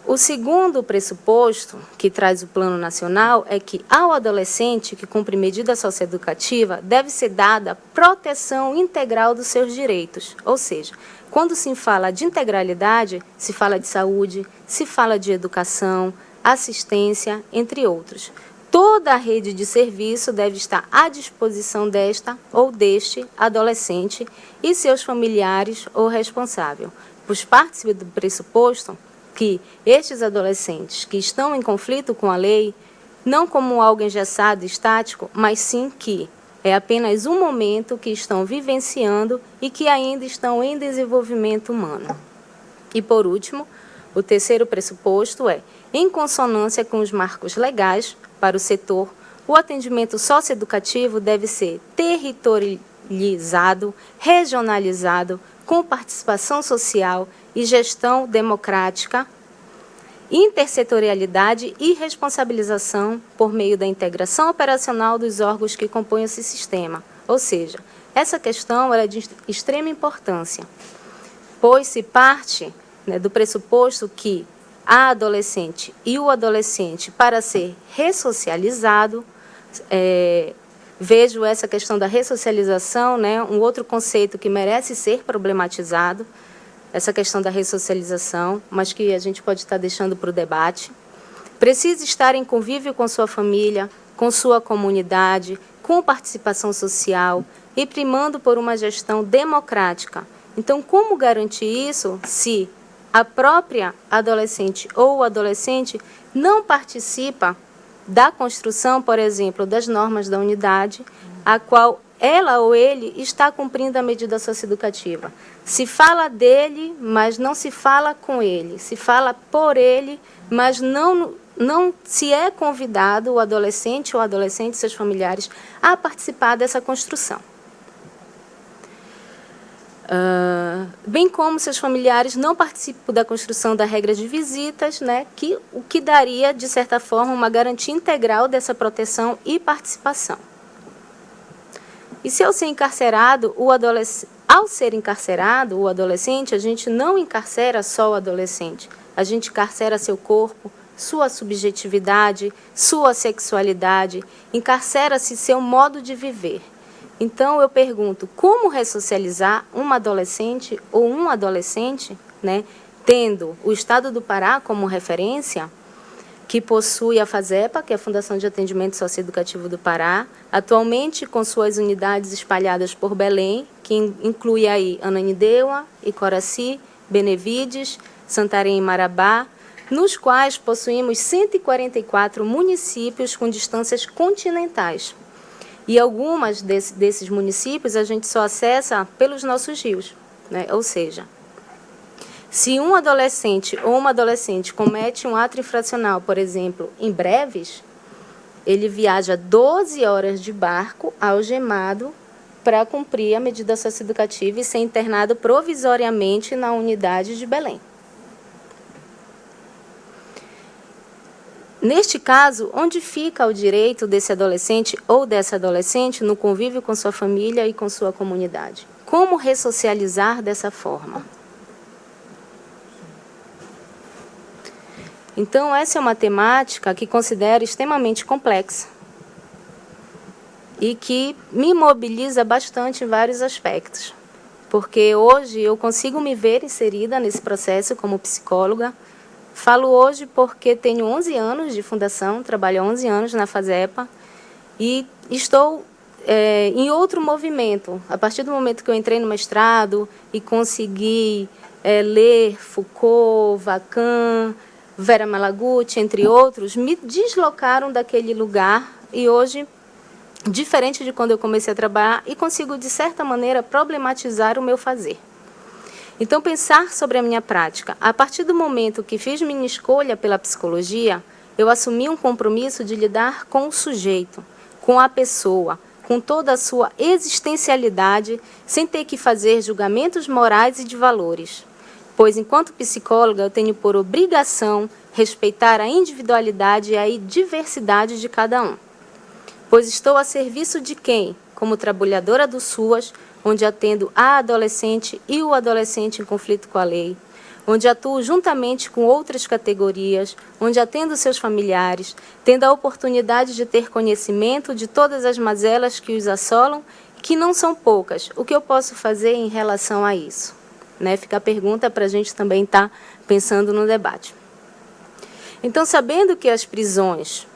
C: O segundo pressuposto que traz o Plano Nacional é que ao adolescente que cumpre medida socioeducativa deve ser dada proteção integral dos seus direitos. Ou seja, quando se fala de integralidade, se fala de saúde, se fala de educação, assistência, entre outros. Toda a rede de serviço deve estar à disposição desta ou deste adolescente e seus familiares ou responsável, pois parte do pressuposto que estes adolescentes que estão em conflito com a lei, não como algo engessado e estático, mas sim que é apenas um momento que estão vivenciando e que ainda estão em desenvolvimento humano. E, por último, o terceiro pressuposto é, em consonância com os marcos legais para o setor, o atendimento socioeducativo deve ser territorializado, regionalizado, com participação social e gestão democrática, intersetorialidade e responsabilização por meio da integração operacional dos órgãos que compõem esse sistema. Ou seja, essa questão é de extrema importância, pois se parte, né, do pressuposto que a adolescente e o adolescente, para ser ressocializado, vejo essa questão da ressocialização, né, um outro conceito que merece ser problematizado, essa questão da ressocialização, mas que a gente pode estar deixando para o debate. Precisa estar em convívio com sua família, com sua comunidade, com participação social e primando por uma gestão democrática. Então, como garantir isso se a própria adolescente ou o adolescente não participa da construção, por exemplo, das normas da unidade, a qual ela ou ele está cumprindo a medida socioeducativa? Se fala dele, mas não se fala com ele. Se fala por ele, mas não se é convidado o adolescente ou adolescente e seus familiares a participar dessa construção. Bem como seus familiares não participam da construção da regra de visitas, né, o que daria, de certa forma, uma garantia integral dessa proteção e participação. E se ao ser encarcerado, ao ser encarcerado, o adolescente, a gente não encarcera só o adolescente, a gente encarcera seu corpo, sua subjetividade, sua sexualidade, encarcera-se seu modo de viver. Então, eu pergunto, como ressocializar uma adolescente ou um adolescente, né, tendo o Estado do Pará como referência, que possui a FASEPA, que é a Fundação de Atendimento Socioeducativo do Pará, atualmente com suas unidades espalhadas por Belém, que inclui aí Ananindeua, Icoraci, Benevides, Santarém e Marabá, nos quais possuímos 144 municípios com distâncias continentais. E algumas desses municípios a gente só acessa pelos nossos rios, né? Ou seja, se um adolescente ou uma adolescente comete um ato infracional, por exemplo, em Breves, ele viaja 12 horas de barco algemado para cumprir a medida socioeducativa e ser internado provisoriamente na unidade de Belém. Neste caso, onde fica o direito desse adolescente ou dessa adolescente no convívio com sua família e com sua comunidade? Como ressocializar dessa forma? Então, essa é uma temática que considero extremamente complexa e que me mobiliza bastante em vários aspectos, porque hoje eu consigo me ver inserida nesse processo como psicóloga. Falo hoje porque tenho 11 anos de fundação, trabalho há 11 anos na FASEPA e estou em outro movimento. A partir do momento que eu entrei no mestrado e consegui ler Foucault, Lacan, Vera Malaguti, entre outros, me deslocaram daquele lugar e hoje, diferente de quando eu comecei a trabalhar, e consigo, de certa maneira, problematizar o meu fazer. Então, pensar sobre a minha prática. A partir do momento que fiz minha escolha pela psicologia, eu assumi um compromisso de lidar com o sujeito, com a pessoa, com toda a sua existencialidade, sem ter que fazer julgamentos morais e de valores. Pois, enquanto psicóloga, eu tenho por obrigação respeitar a individualidade e a diversidade de cada um. Pois estou a serviço de quem? Como trabalhadora do SUAS, onde atendo a adolescente e o adolescente em conflito com a lei, onde atuo juntamente com outras categorias, onde atendo seus familiares, tendo a oportunidade de ter conhecimento de todas as mazelas que os assolam, que não são poucas. O que eu posso fazer em relação a isso? Fica a pergunta para a gente também estar pensando no debate. Então, sabendo que as prisões,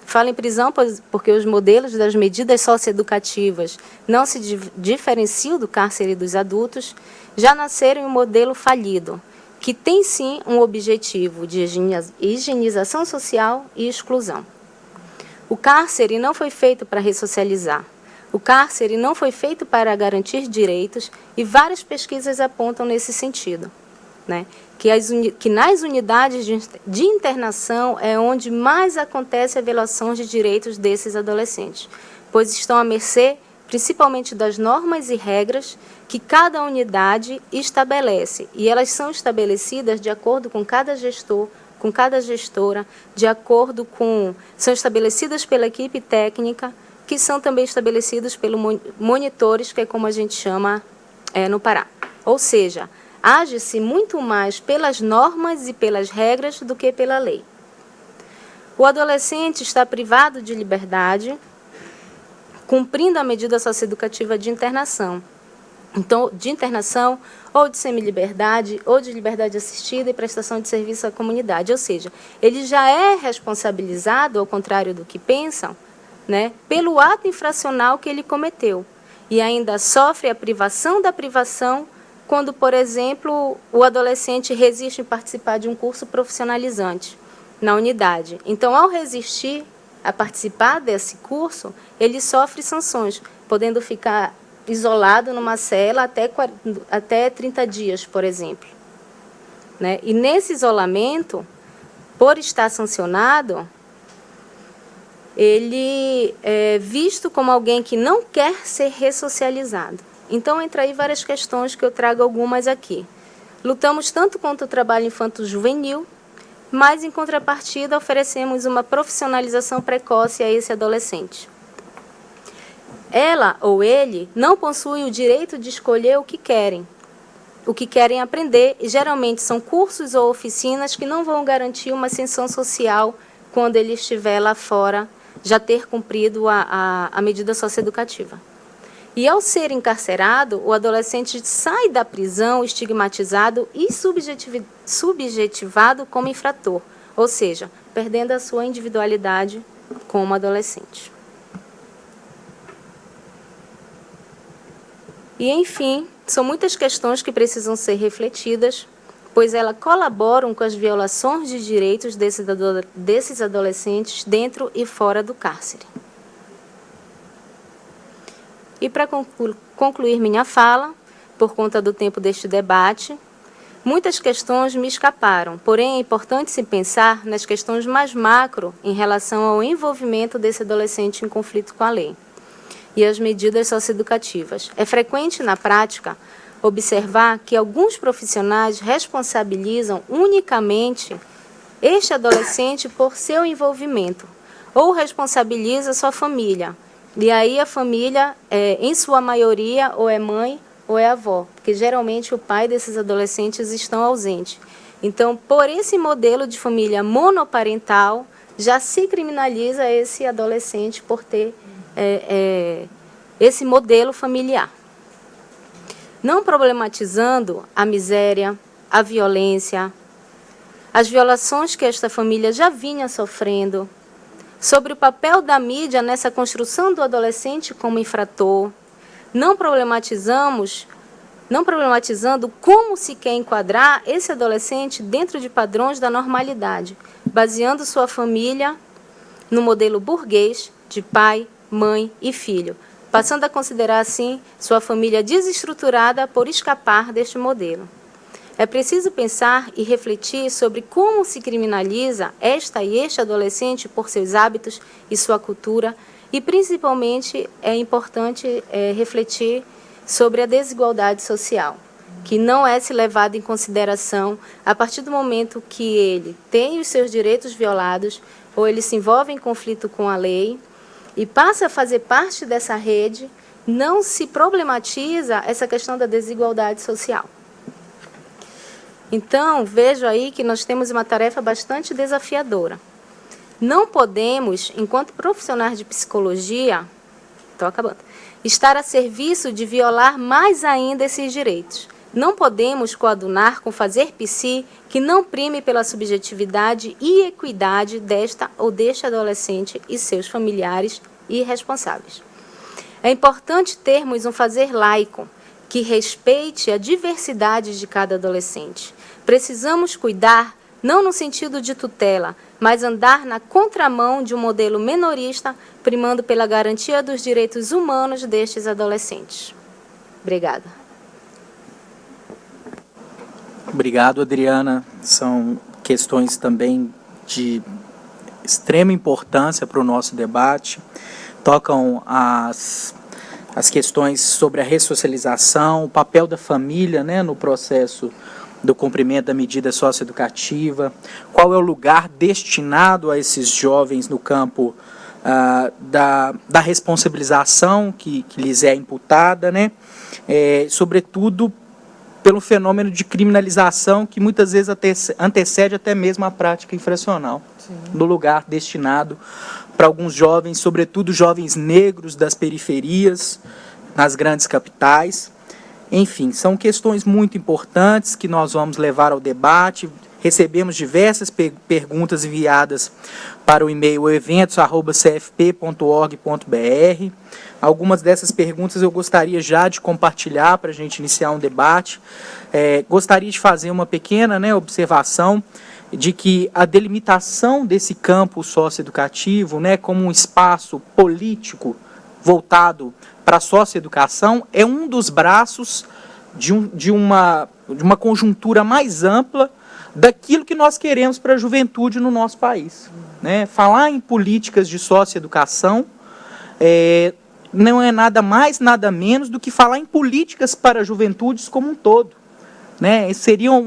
C: falo em prisão porque os modelos das medidas socioeducativas não se diferenciam do cárcere dos adultos, já nasceram em um modelo falido, que tem sim um objetivo de higienização social e exclusão. O cárcere não foi feito para ressocializar. O cárcere não foi feito para garantir direitos e várias pesquisas apontam nesse sentido, que nas unidades de internação é onde mais acontece a violação de direitos desses adolescentes, pois estão à mercê, principalmente das normas e regras que cada unidade estabelece, e elas são estabelecidas de acordo com cada gestor, com cada gestora, são estabelecidas pela equipe técnica, que são também estabelecidos pelos monitores, que é como a gente chama no Pará. Ou seja, age-se muito mais pelas normas e pelas regras do que pela lei. O adolescente está privado de liberdade, cumprindo a medida socioeducativa de internação. Então, de internação, ou de semiliberdade, ou de liberdade assistida e prestação de serviço à comunidade. Ou seja, ele já é responsabilizado, ao contrário do que pensam, pelo ato infracional que ele cometeu. E ainda sofre a privação da privação quando, por exemplo, o adolescente resiste em participar de um curso profissionalizante na unidade. Então, ao resistir a participar desse curso, ele sofre sanções, podendo ficar isolado numa cela até 30 dias, por exemplo. E nesse isolamento, por estar sancionado, ele é visto como alguém que não quer ser ressocializado. Então, entra aí várias questões que eu trago algumas aqui. Lutamos tanto contra o trabalho infanto-juvenil, mas, em contrapartida, oferecemos uma profissionalização precoce a esse adolescente. Ela ou ele não possuem o direito de escolher o que querem aprender, e geralmente são cursos ou oficinas que não vão garantir uma ascensão social quando ele estiver lá fora, já ter cumprido a medida socioeducativa. E, ao ser encarcerado, o adolescente sai da prisão estigmatizado e subjetivado como infrator, ou seja, perdendo a sua individualidade como adolescente. E, enfim, são muitas questões que precisam ser refletidas, pois elas colaboram com as violações de direitos desses adolescentes dentro e fora do cárcere. E para concluir minha fala, por conta do tempo deste debate, muitas questões me escaparam, porém é importante se pensar nas questões mais macro em relação ao envolvimento desse adolescente em conflito com a lei e as medidas socioeducativas. É frequente na prática observar que alguns profissionais responsabilizam unicamente este adolescente por seu envolvimento, ou responsabiliza sua família. E aí a família, em sua maioria, ou é mãe ou é avó, porque geralmente o pai desses adolescentes estão ausentes. Então, por esse modelo de família monoparental, já se criminaliza esse adolescente por ter esse modelo familiar. Não problematizando a miséria, a violência, as violações que esta família já vinha sofrendo, sobre o papel da mídia nessa construção do adolescente como infrator, não problematizando como se quer enquadrar esse adolescente dentro de padrões da normalidade, baseando sua família no modelo burguês de pai, mãe e filho, passando a considerar, assim, sua família desestruturada por escapar deste modelo. É preciso pensar e refletir sobre como se criminaliza esta e este adolescente por seus hábitos e sua cultura, e, principalmente, é importante refletir sobre a desigualdade social, que não é se levada em consideração a partir do momento que ele tem os seus direitos violados ou ele se envolve em conflito com a lei, e passa a fazer parte dessa rede, não se problematiza essa questão da desigualdade social. Então, vejo aí que nós temos uma tarefa bastante desafiadora. Não podemos, enquanto profissionais de psicologia, estou acabando, estar a serviço de violar mais ainda esses direitos. Não podemos coadunar com fazer psi que não prime pela subjetividade e equidade desta ou deste adolescente e seus familiares e responsáveis. É importante termos um fazer laico, que respeite a diversidade de cada adolescente. Precisamos cuidar, não no sentido de tutela, mas andar na contramão de um modelo minorista, primando pela garantia dos direitos humanos destes adolescentes. Obrigada.
A: Obrigado, Adriana. São questões também de extrema importância para o nosso debate. Tocam as questões sobre a ressocialização, o papel da família, né, no processo do cumprimento da medida socioeducativa, qual é o lugar destinado a esses jovens no campo da responsabilização que lhes é imputada, né, sobretudo pelo fenômeno de criminalização que muitas vezes antecede até mesmo a prática infracional. Sim. Do lugar destinado para alguns jovens, sobretudo jovens negros das periferias, nas grandes capitais. Enfim, são questões muito importantes que nós vamos levar ao debate. Recebemos diversas perguntas enviadas para o e-mail eventos@cfp.org.br. Algumas dessas perguntas eu gostaria já de compartilhar para a gente iniciar um debate. Gostaria de fazer uma pequena, né, observação de que a delimitação desse campo socioeducativo, né, como um espaço político voltado para a socioeducação é um dos braços de uma conjuntura mais ampla daquilo que nós queremos para a juventude no nosso país. Né? Falar em políticas de socioeducação não é nada mais, nada menos do que falar em políticas para juventudes como um todo. Né? Seriam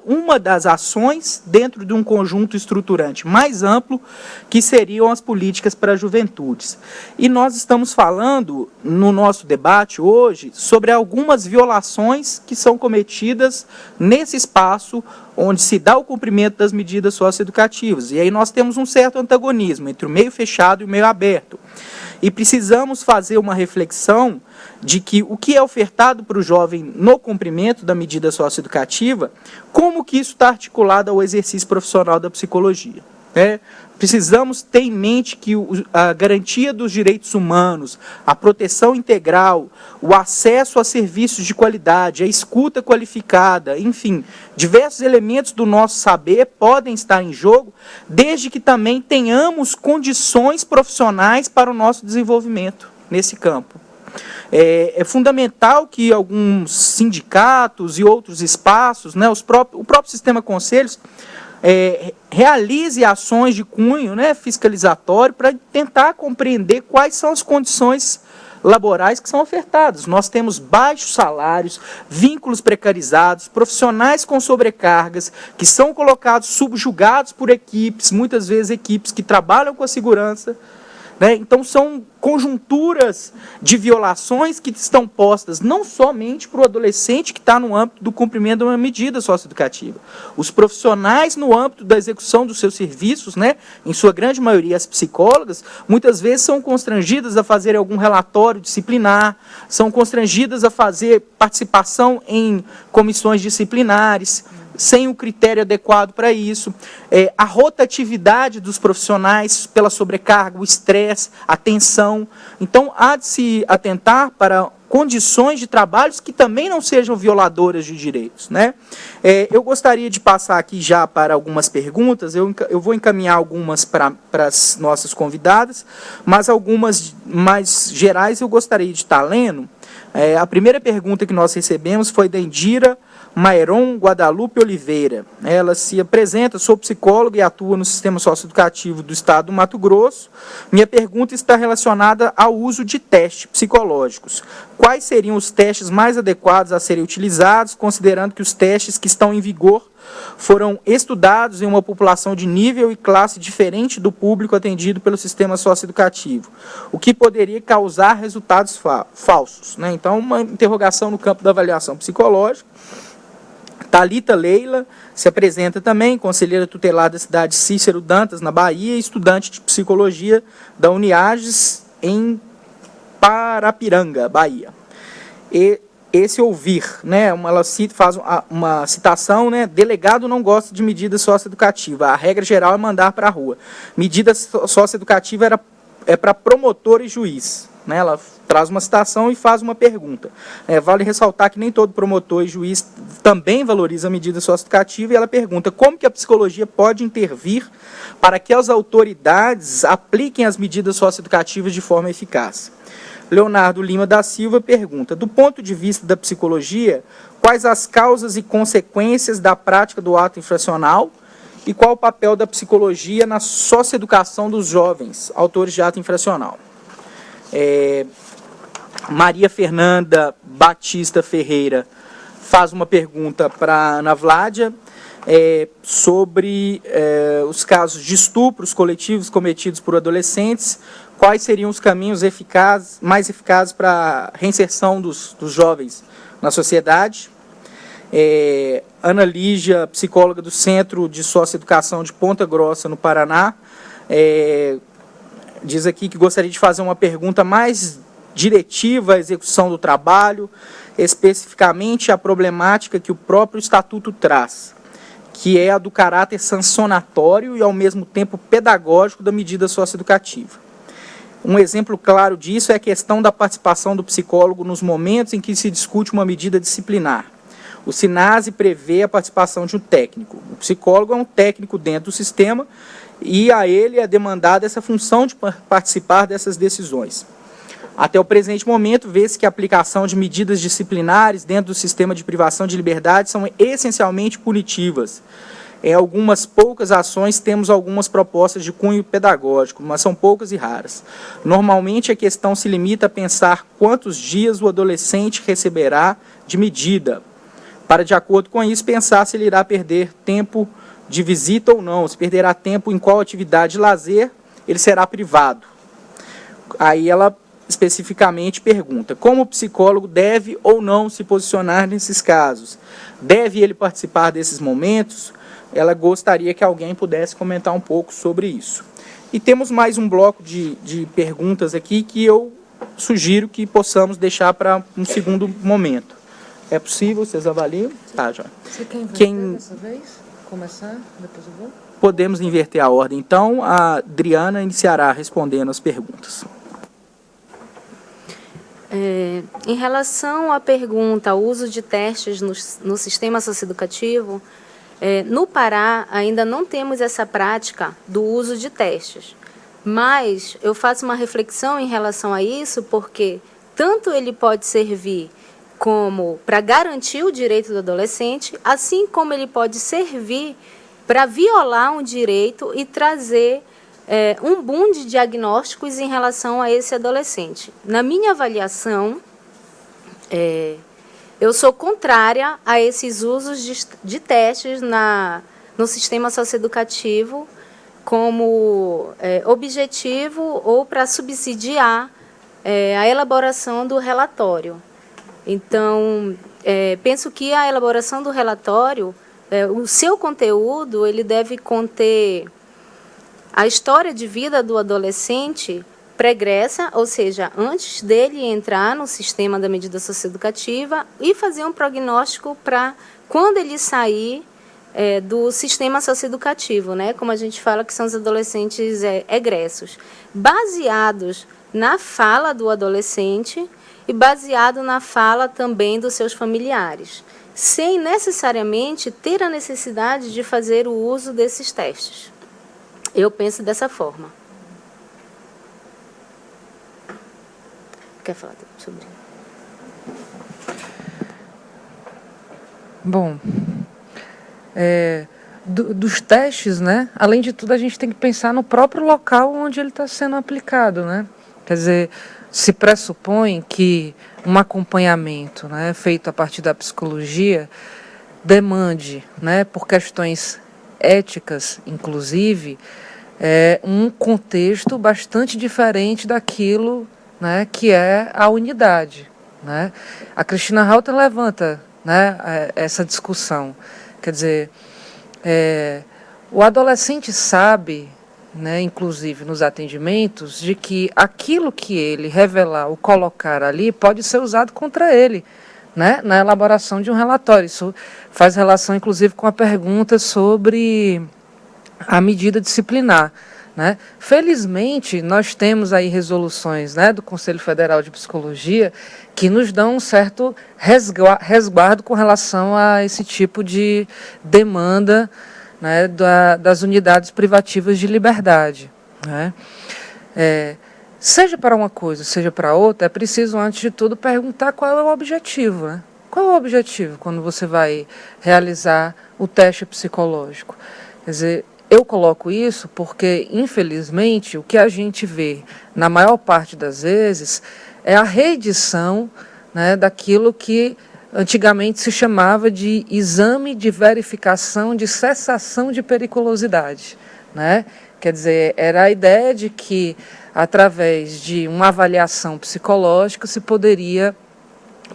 A: uma das ações dentro de um conjunto estruturante mais amplo, que seriam as políticas para juventudes. E nós estamos falando, no nosso debate hoje, sobre algumas violações que são cometidas nesse espaço onde se dá o cumprimento das medidas socioeducativas. E aí nós temos um certo antagonismo entre o meio fechado e o meio aberto. E precisamos fazer uma reflexão de que o que é ofertado para o jovem no cumprimento da medida socioeducativa, como que isso está articulado ao exercício profissional da psicologia. né? Precisamos ter em mente que a garantia dos direitos humanos, a proteção integral, o acesso a serviços de qualidade, a escuta qualificada, enfim, diversos elementos do nosso saber podem estar em jogo, desde que também tenhamos condições profissionais para o nosso desenvolvimento nesse campo. É fundamental que alguns sindicatos e outros espaços, né, o próprio sistema conselhos, realize ações de cunho, né, fiscalizatório para tentar compreender quais são as condições laborais que são ofertadas. Nós temos baixos salários, vínculos precarizados, profissionais com sobrecargas, que são colocados, subjugados por equipes, muitas vezes equipes que trabalham com a segurança, né? Então, são conjunturas de violações que estão postas não somente para o adolescente que está no âmbito do cumprimento de uma medida socioeducativa. Os profissionais no âmbito da execução dos seus serviços, né, em sua grande maioria as psicólogas, muitas vezes são constrangidas a fazer algum relatório disciplinar, são constrangidas a fazer participação em comissões disciplinares, sem o critério adequado para isso, a rotatividade dos profissionais pela sobrecarga, o estresse, a tensão. Então, há de se atentar para condições de trabalhos que também não sejam violadoras de direitos, né? Eu gostaria de passar aqui já para algumas perguntas, eu vou encaminhar algumas para as nossas convidadas, mas algumas mais gerais eu gostaria de estar lendo. A primeira pergunta que nós recebemos foi da Indira Mairon Guadalupe Oliveira. Ela se apresenta, sou psicóloga e atua no sistema socioeducativo do estado do Mato Grosso. Minha pergunta está relacionada ao uso de testes psicológicos. Quais seriam os testes mais adequados a serem utilizados, considerando que os testes que estão em vigor foram estudados em uma população de nível e classe diferente do público atendido pelo sistema socioeducativo, o que poderia causar resultados falsos, né? Então, uma interrogação no campo da avaliação psicológica. Thalita Leila se apresenta também, conselheira tutelar da cidade Cícero Dantas, na Bahia, e estudante de psicologia da Uniages, em Parapiranga, Bahia. E esse ouvir, né, ela faz uma citação, né, delegado não gosta de medida socioeducativa, a regra geral é mandar para a rua. Medida socioeducativa é para promotor e juiz. Né, ela traz uma citação e faz uma pergunta. Vale ressaltar que nem todo promotor e juiz também valoriza a medida socioeducativa, e ela pergunta como que a psicologia pode intervir para que as autoridades apliquem as medidas socioeducativas de forma eficaz. Leonardo Lima da Silva pergunta, do ponto de vista da psicologia, quais as causas e consequências da prática do ato infracional e qual o papel da psicologia na socioeducação dos jovens autores de ato infracional? Maria Fernanda Batista Ferreira faz uma pergunta para a Ana Vládia sobre os casos de estupros coletivos cometidos por adolescentes, quais seriam os caminhos mais eficazes para a reinserção dos jovens na sociedade. Ana Lígia, psicóloga do Centro de Socioeducação de Ponta Grossa, no Paraná, diz aqui que gostaria de fazer uma pergunta mais diretiva à execução do trabalho, especificamente a problemática que o próprio Estatuto traz, que é a do caráter sancionatório e, ao mesmo tempo, pedagógico da medida socioeducativa. Um exemplo claro disso é a questão da participação do psicólogo nos momentos em que se discute uma medida disciplinar. O SINASE prevê a participação de um técnico. O psicólogo é um técnico dentro do sistema e a ele é demandada essa função de participar dessas decisões. Até o presente momento, vê-se que a aplicação de medidas disciplinares dentro do sistema de privação de liberdade são essencialmente punitivas. Em algumas poucas ações temos algumas propostas de cunho pedagógico, mas são poucas e raras. Normalmente a questão se limita a pensar quantos dias o adolescente receberá de medida, para, de acordo com isso, pensar se ele irá perder tempo de visita ou não, se perderá tempo em qual atividade de lazer ele será privado. Aí ela especificamente pergunta, como o psicólogo deve ou não se posicionar nesses casos? Deve ele participar desses momentos? Ela gostaria que alguém pudesse comentar um pouco sobre isso. E temos mais um bloco de perguntas aqui que eu sugiro que possamos deixar para um segundo momento. É possível? Vocês avaliam? Tá, já.
B: Você quer dessa vez? Começar? Depois eu vou?
A: podemos inverter a ordem. Então, a Adriana iniciará respondendo as perguntas.
C: Em relação à pergunta, ao uso de testes no sistema socioeducativo, no Pará ainda não temos essa prática do uso de testes, mas eu faço uma reflexão em relação a isso, porque tanto ele pode servir como para garantir o direito do adolescente, assim como ele pode servir para violar um direito e trazer um boom de diagnósticos em relação a esse adolescente. Na minha avaliação, eu sou contrária a esses usos de testes no sistema socioeducativo como objetivo ou para subsidiar a elaboração do relatório. Então, penso que a elaboração do relatório, o seu conteúdo, ele deve conter a história de vida do adolescente pregressa, ou seja, antes dele entrar no sistema da medida socioeducativa, e fazer um prognóstico para quando ele sair do sistema socioeducativo, né? Como a gente fala que são os adolescentes egressos, baseados na fala do adolescente e baseado na fala também dos seus familiares, sem necessariamente ter a necessidade de fazer o uso desses testes. Eu penso dessa forma. Quer falar sobre isso?
B: Bom, dos testes, né? Além de tudo, a gente tem que pensar no próprio local onde ele está sendo aplicado, né? Quer dizer, se pressupõe que um acompanhamento, né, feito a partir da psicologia demande, né, por questões éticas, inclusive, um contexto bastante diferente daquilo, né, que é a unidade, né? A Cristina Halter levanta, né, essa discussão. Quer dizer, o adolescente sabe, né, inclusive nos atendimentos, de que aquilo que ele revelar ou colocar ali pode ser usado contra ele, né, na elaboração de um relatório. Isso faz relação, inclusive, com a pergunta sobre a medida disciplinar, né? Felizmente, nós temos aí resoluções, né, do Conselho Federal de Psicologia que nos dão um certo resguardo com relação a esse tipo de demanda, né, das unidades privativas de liberdade, né? Seja para uma coisa, seja para outra, é preciso, antes de tudo, perguntar qual é o objetivo, né? Qual é o objetivo quando você vai realizar o teste psicológico? Quer dizer, eu coloco isso porque, infelizmente, o que a gente vê, na maior parte das vezes, é a reedição, né, daquilo que antigamente se chamava de exame de verificação de cessação de periculosidade, né? Quer dizer, era a ideia de que, através de uma avaliação psicológica, se poderia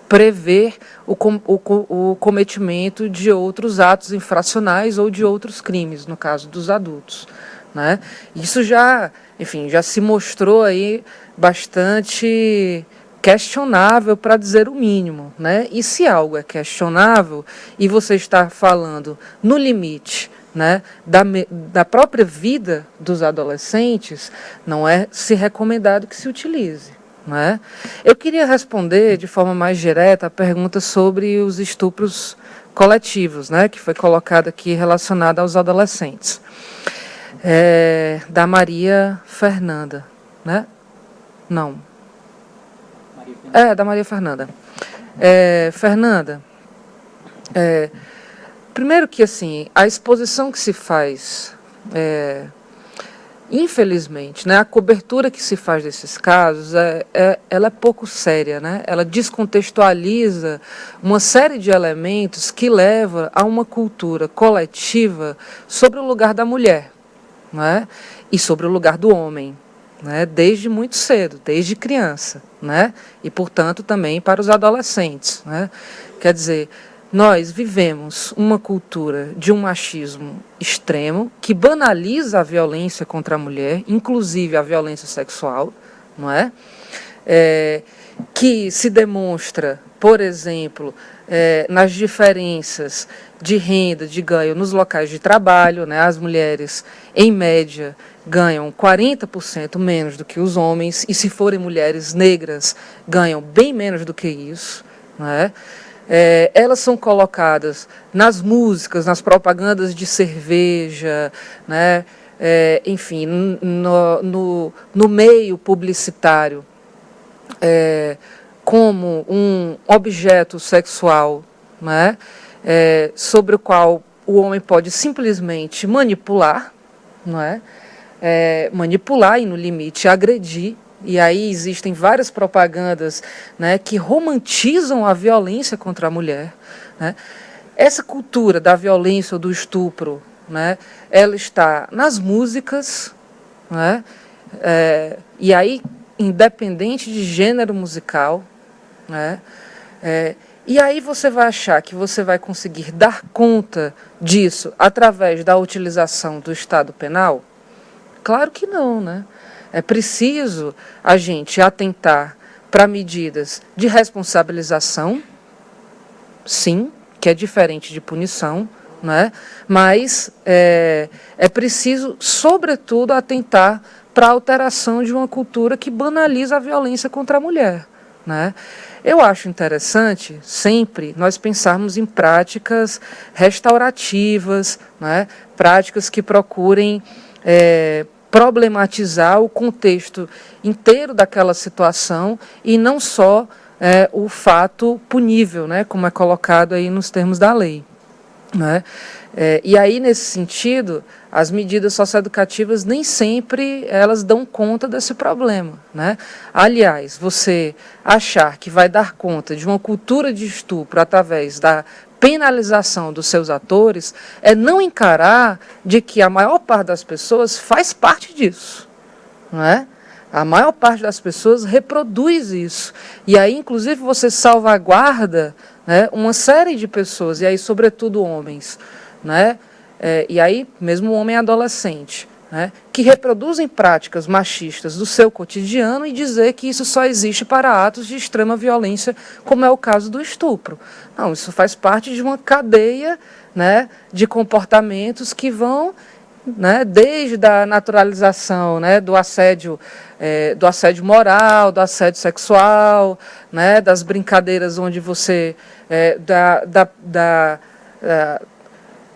B: prever o cometimento de outros atos infracionais ou de outros crimes, no caso dos adultos, né? Isso já, enfim, já se mostrou aí bastante questionável, para dizer o mínimo, né? E se algo é questionável e você está falando no limite, né, da própria vida dos adolescentes, não é se recomendado que se utilize, né? Eu queria responder de forma mais direta a pergunta sobre os estupros coletivos, né, que foi colocada aqui relacionada aos adolescentes. Da Maria Fernanda, né? Não. Da Maria Fernanda. Fernanda, primeiro que, assim, a exposição que se faz, infelizmente, né, a cobertura que se faz desses casos, ela é pouco séria, né? Ela descontextualiza uma série de elementos que leva a uma cultura coletiva sobre o lugar da mulher, né, e sobre o lugar do homem, né, desde muito cedo, desde criança, né, e, portanto, também para os adolescentes, né? Quer dizer, nós vivemos uma cultura de um machismo extremo que banaliza a violência contra a mulher, inclusive a violência sexual, não é? Que se demonstra, por exemplo, nas diferenças de renda, de ganho nos locais de trabalho, né? As mulheres, em média, ganham 40% menos do que os homens, e se forem mulheres negras, ganham bem menos do que isso, né? Elas são colocadas nas músicas, nas propagandas de cerveja, né? Enfim, no meio publicitário, como um objeto sexual, né? Sobre o qual o homem pode simplesmente manipular, não é? Manipular e, no limite, agredir. E aí existem várias propagandas, né, que romantizam a violência contra a mulher, né? Essa cultura da violência ou do estupro, né, ela está nas músicas, né? E aí, independente de gênero musical, né? E aí você vai achar que você vai conseguir dar conta disso através da utilização do Estado Penal? Claro que não, né? É preciso a gente atentar para medidas de responsabilização, sim, que é diferente de punição, né? Mas é preciso, sobretudo, atentar para a alteração de uma cultura que banaliza a violência contra a mulher, né? Eu acho interessante sempre nós pensarmos em práticas restaurativas, né? Práticas que procurem problematizar o contexto inteiro daquela situação e não só o fato punível, né? Como é colocado aí nos termos da lei, né? E aí, nesse sentido, as medidas socioeducativas nem sempre elas dão conta desse problema, né? Aliás, você achar que vai dar conta de uma cultura de estupro através da penalização dos seus atores é não encarar de que a maior parte das pessoas faz parte disso, não é? A maior parte das pessoas reproduz isso. E aí, inclusive, você salvaguarda, né, uma série de pessoas, e aí, sobretudo, homens, né? E aí, mesmo o homem adolescente, né, que reproduzem práticas machistas do seu cotidiano e dizer que isso só existe para atos de extrema violência, como é o caso do estupro. Não, isso faz parte de uma cadeia, né, de comportamentos que vão, né, desde a naturalização, né, do assédio moral, do assédio sexual, né, das brincadeiras onde você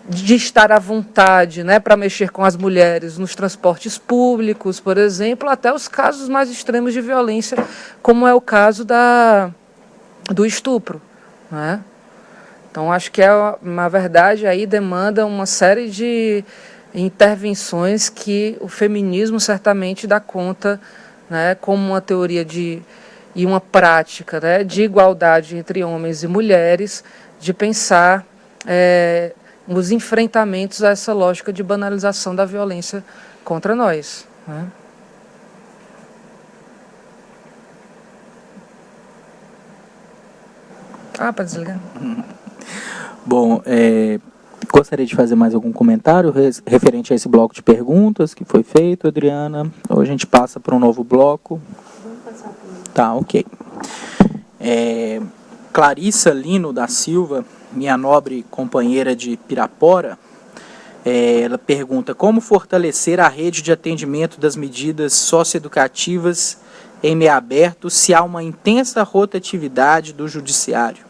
B: de estar à vontade, né, para mexer com as mulheres nos transportes públicos, por exemplo, até os casos mais extremos de violência, como é o caso do estupro, né? Então, acho que na verdade, aí demanda uma série de intervenções que o feminismo certamente dá conta, né, como uma teoria e uma prática, né, de igualdade entre homens e mulheres, de pensar os enfrentamentos a essa lógica de banalização da violência contra nós, né? Para desligar.
A: Bom, gostaria de fazer mais algum comentário referente a esse bloco de perguntas que foi feito, Adriana? Ou a gente passa para um novo bloco?
C: Vamos passar por ele.
A: Tá, ok. Clarissa Lino da Silva, minha nobre companheira de Pirapora, ela pergunta: como fortalecer a rede de atendimento das medidas socioeducativas em meio aberto se há uma intensa rotatividade do judiciário?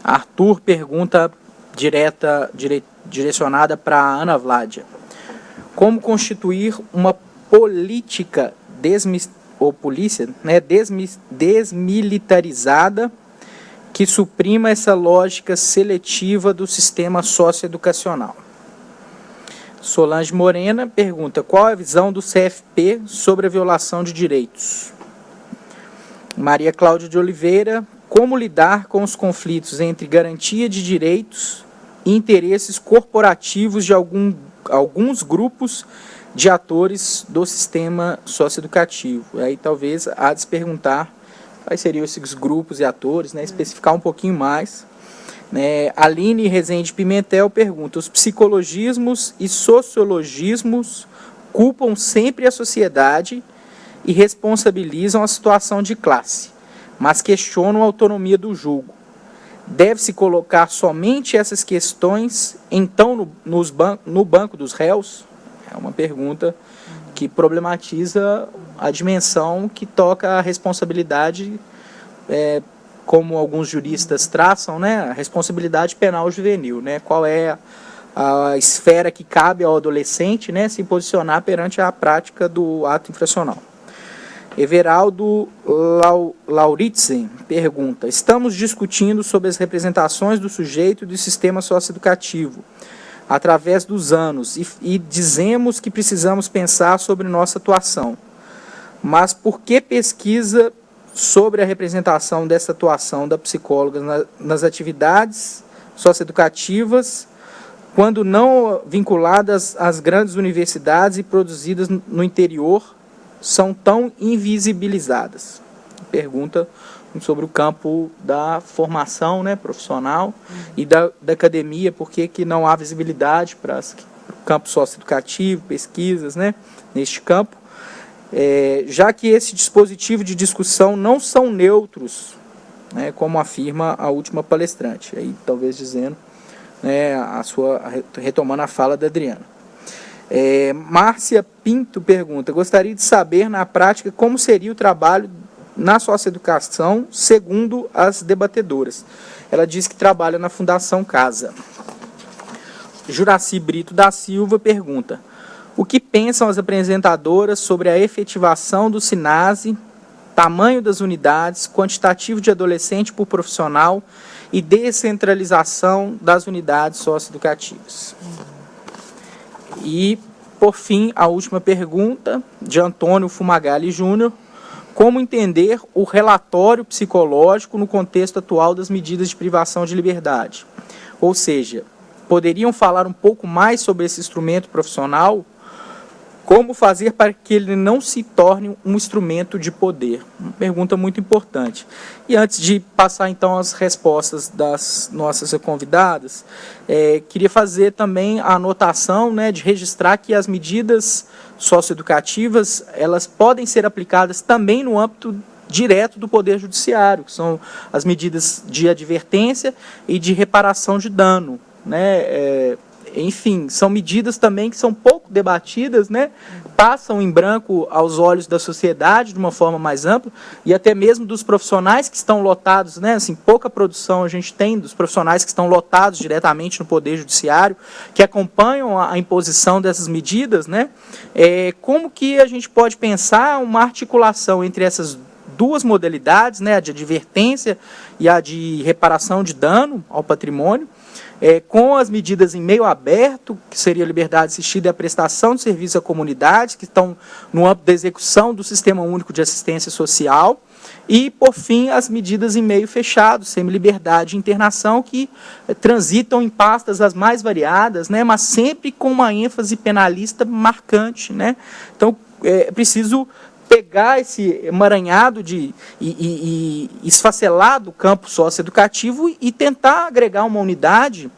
A: Arthur pergunta direcionada para a Ana Vládia: como constituir uma política desmilitarizada que suprima essa lógica seletiva do sistema socioeducacional? Solange Morena pergunta: qual a visão do CFP sobre a violação de direitos? Maria Cláudia de Oliveira: como lidar com os conflitos entre garantia de direitos e interesses corporativos de alguns grupos de atores do sistema socioeducativo? Aí talvez há de se perguntar quais seriam esses grupos e atores, né, especificar um pouquinho mais. Aline Rezende Pimentel pergunta: os psicologismos e sociologismos culpam sempre a sociedade e responsabilizam a situação de classe, mas questionam a autonomia do julgo. Deve-se colocar somente essas questões, então, no banco dos réus? É uma pergunta que problematiza a dimensão que toca a responsabilidade, como alguns juristas traçam, né, a responsabilidade penal juvenil, né, qual é a esfera que cabe ao adolescente, né, se posicionar perante a prática do ato infracional. Everaldo Lauritzen pergunta: estamos discutindo sobre as representações do sujeito e do sistema socioeducativo através dos anos e dizemos que precisamos pensar sobre nossa atuação. Mas por que pesquisa sobre a representação dessa atuação da psicóloga nas atividades socioeducativas, quando não vinculadas às grandes universidades e produzidas no interior, são tão invisibilizadas? Pergunta sobre o campo da formação, né, profissional e da academia, por que não há visibilidade para o campo socioeducativo, pesquisas, né, neste campo, já que esse dispositivo de discussão não são neutros, né, como afirma a última palestrante, aí talvez dizendo, né, retomando a fala da Adriana. Márcia Pinto pergunta: gostaria de saber na prática como seria o trabalho na socioeducação segundo as debatedoras. Ela diz que trabalha na Fundação Casa. Juraci Brito da Silva pergunta: o que pensam as apresentadoras sobre a efetivação do SINASE, tamanho das unidades, quantitativo de adolescente por profissional e descentralização das unidades socioeducativas? E, por fim, a última pergunta, de Antônio Fumagalli Júnior: como entender o relatório psicológico no contexto atual das medidas de privação de liberdade? Ou seja, poderiam falar um pouco mais sobre esse instrumento profissional? Como fazer para que ele não se torne um instrumento de poder? Uma pergunta muito importante. E antes de passar, então, as respostas das nossas convidadas, queria fazer também a anotação, né, de registrar que as medidas socioeducativas, elas podem ser aplicadas também no âmbito direto do Poder Judiciário, que são as medidas de advertência e de reparação de dano, né? Enfim, são medidas também que são pouco debatidas, né? Passam em branco aos olhos da sociedade de uma forma mais ampla e até mesmo dos profissionais que estão lotados, né? Assim, pouca produção a gente tem dos profissionais que estão lotados diretamente no Poder Judiciário, que acompanham a imposição dessas medidas, né? Como que a gente pode pensar uma articulação entre essas duas modalidades, né? A de advertência e a de reparação de dano ao patrimônio, com as medidas em meio aberto, que seria a liberdade assistida e a prestação de serviço à comunidade, que estão no âmbito da execução do Sistema Único de Assistência Social, e, por fim, as medidas em meio fechado, semi-liberdade e internação, que transitam em pastas as mais variadas, né, mas sempre com uma ênfase penalista marcante, né? Então, é preciso pegar esse emaranhado e esfacelar do campo socioeducativo e tentar agregar uma unidade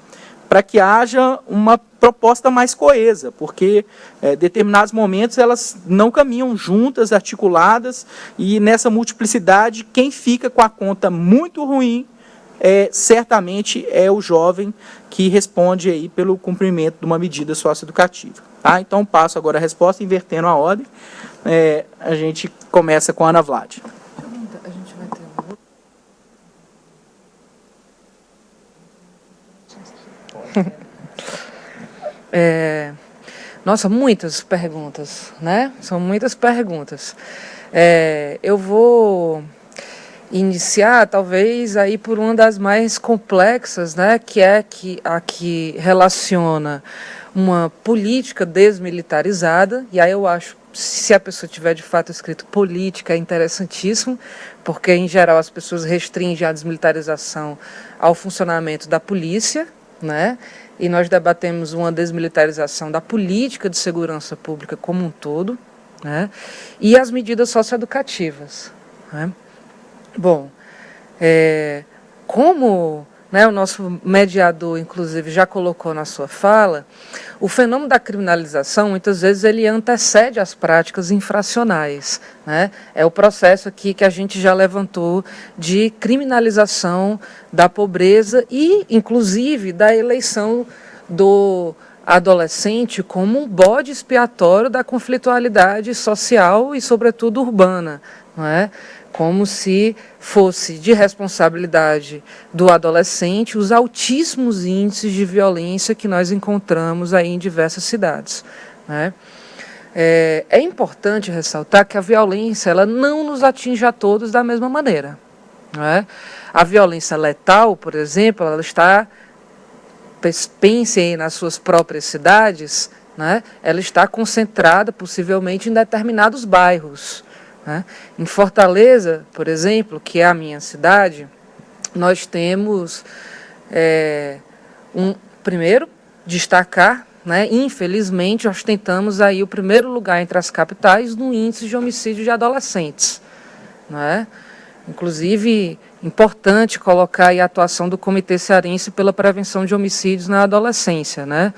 A: para que haja uma proposta mais coesa, porque em determinados momentos elas não caminham juntas, articuladas, e nessa multiplicidade quem fica com a conta muito ruim certamente é o jovem que responde aí pelo cumprimento de uma medida socioeducativa. Tá? Então passo agora a resposta, invertendo a ordem. A gente começa com a Ana Vlad.
B: A gente vai ter nossa, muitas perguntas, né? São muitas perguntas. Eu vou iniciar, talvez, aí por uma das mais complexas, né? Que é a que relaciona uma política desmilitarizada, e aí eu acho, se a pessoa tiver de fato escrito política, é interessantíssimo, porque em geral as pessoas restringem a desmilitarização ao funcionamento da polícia, né? E nós debatemos uma desmilitarização da política de segurança pública como um todo, né? E as medidas socioeducativas, né? Bom, como né, o nosso mediador, inclusive, já colocou na sua fala, o fenômeno da criminalização, muitas vezes, ele antecede as práticas infracionais, né? É o processo aqui que a gente já levantou de criminalização da pobreza e, inclusive, da eleição do adolescente como um bode expiatório da conflitualidade social e, sobretudo, urbana, não é? Como se fosse de responsabilidade do adolescente os altíssimos índices de violência que nós encontramos aí em diversas cidades, né? É importante ressaltar que a violência ela não nos atinge a todos da mesma maneira, não é? A violência letal, por exemplo, ela está, pensem aí nas suas próprias cidades, né? Ela está concentrada possivelmente em determinados bairros, né? Em Fortaleza, por exemplo, que é a minha cidade, nós temos, primeiro, destacar, né, infelizmente, ostentamos aí o primeiro lugar entre as capitais no índice de homicídio de adolescentes, né? Inclusive, importante colocar aí a atuação do Comitê Cearense pela Prevenção de Homicídios na Adolescência, né?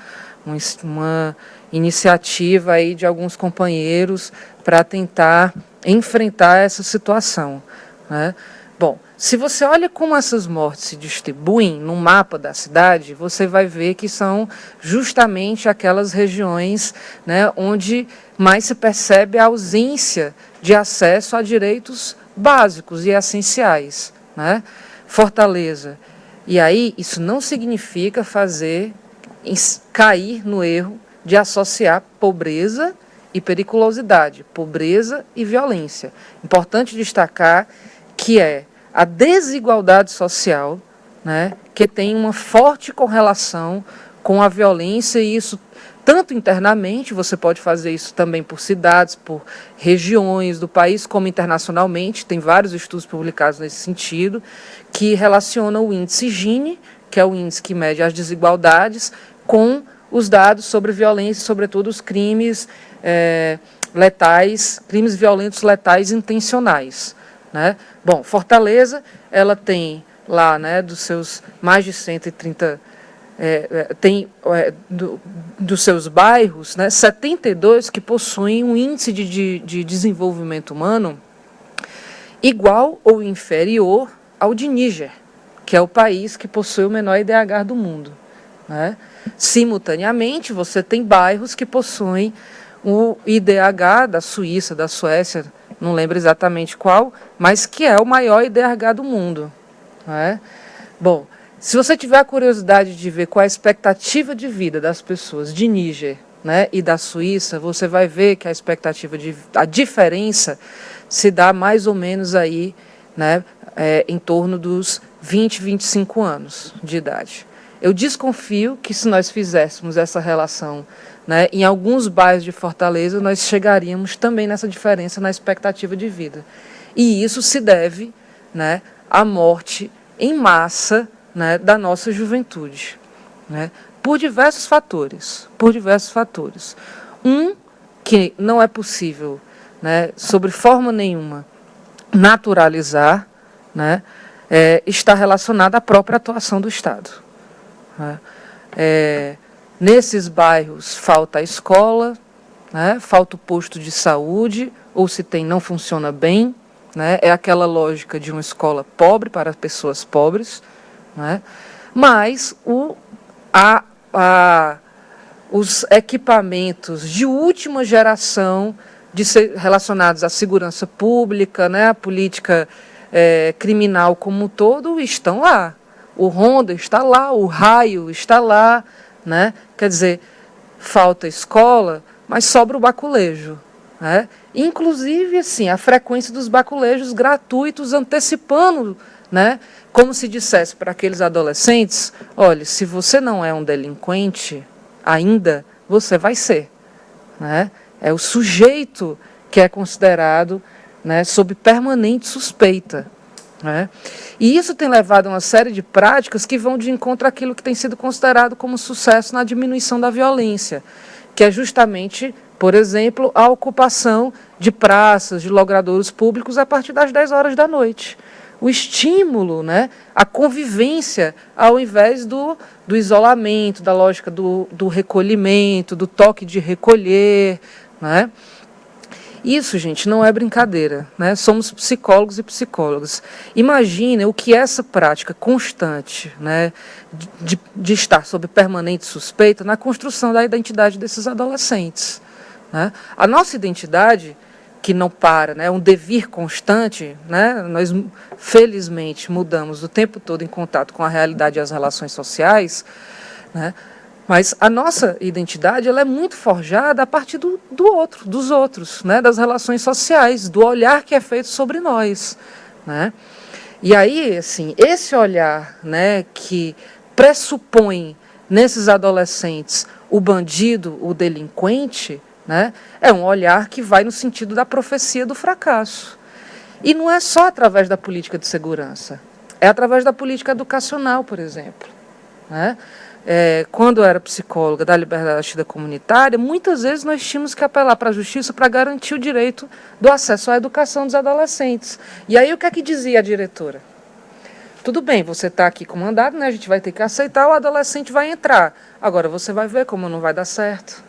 B: Uma iniciativa aí de alguns companheiros para tentar enfrentar essa situação, né? Bom, se você olha como essas mortes se distribuem no mapa da cidade, você vai ver que são justamente aquelas regiões, né, onde mais se percebe a ausência de acesso a direitos básicos e essenciais, né? Fortaleza. E aí, isso não significa cair no erro de associar pobreza e periculosidade, pobreza e violência. Importante destacar que é a desigualdade social, né, que tem uma forte correlação com a violência, e isso tanto internamente, você pode fazer isso também por cidades, por regiões do país, como internacionalmente, tem vários estudos publicados nesse sentido, que relacionam o índice Gini, que é o índice que mede as desigualdades, com os dados sobre violência, sobretudo os crimes letais, crimes violentos letais intencionais, né? Bom, Fortaleza, ela tem lá, né, dos seus mais de 130, dos seus bairros, né, 72 que possuem um índice de desenvolvimento humano igual ou inferior ao de Níger, que é o país que possui o menor IDH do mundo, né? Simultaneamente, você tem bairros que possuem o IDH da Suíça, da Suécia, não lembro exatamente qual, mas que é o maior IDH do mundo, né? Bom, se você tiver a curiosidade de ver qual é a expectativa de vida das pessoas de Níger, né, e da Suíça, você vai ver que a diferença se dá mais ou menos aí, né, em torno dos 20, 25 anos de idade. Eu desconfio que se nós fizéssemos essa relação, né, em alguns bairros de Fortaleza, nós chegaríamos também nessa diferença na expectativa de vida. E isso se deve, né, à morte em massa, né, da nossa juventude, né, por diversos fatores. Que não é possível, né, sobre forma nenhuma, naturalizar, né, está relacionado à própria atuação do Estado, né? Nesses bairros falta a escola, né, falta o posto de saúde, ou se tem, não funciona bem, né, é aquela lógica de uma escola pobre para pessoas pobres, né, mas os equipamentos de última geração relacionados à segurança pública, né, à política criminal como um todo, estão lá. O Ronda está lá, o Raio está lá, né? Quer dizer, falta escola, mas sobra o baculejo, né? Inclusive, assim, a frequência dos baculejos gratuitos antecipando, né? Como se dissesse para aqueles adolescentes, olha, se você não é um delinquente ainda, você vai ser, né? É o sujeito que é considerado, né, sob permanente suspeita, né? E isso tem levado a uma série de práticas que vão de encontro àquilo que tem sido considerado como sucesso na diminuição da violência, que é justamente, por exemplo, a ocupação de praças, de logradouros públicos a partir das 10 horas da noite. o estímulo, né, a convivência, ao invés do isolamento, da lógica do recolhimento, do toque de recolher, né? Isso, gente, não é brincadeira, né? Somos psicólogos e psicólogas. Imaginem o que essa prática constante, né, de estar sob permanente suspeita na construção da identidade desses adolescentes, né? A nossa identidade, que não para, né, é um devir constante, né? Nós, felizmente, mudamos o tempo todo em contato com a realidade e as relações sociais, né? Mas a nossa identidade, ela é muito forjada a partir do outro, dos outros, né? Das relações sociais, do olhar que é feito sobre nós, né? E aí, assim, esse olhar, né, que pressupõe nesses adolescentes o bandido, o delinquente, né, é um olhar que vai no sentido da profecia do fracasso. E não é só através da política de segurança, é através da política educacional, por exemplo, né? Quando eu era psicóloga da liberdade assistida comunitária, muitas vezes nós tínhamos que apelar para a justiça para garantir o direito do acesso à educação dos adolescentes. E aí o que é que dizia a diretora? Tudo bem, você está aqui com mandado, né? A gente vai ter que aceitar, o adolescente vai entrar. Agora você vai ver como não vai dar certo.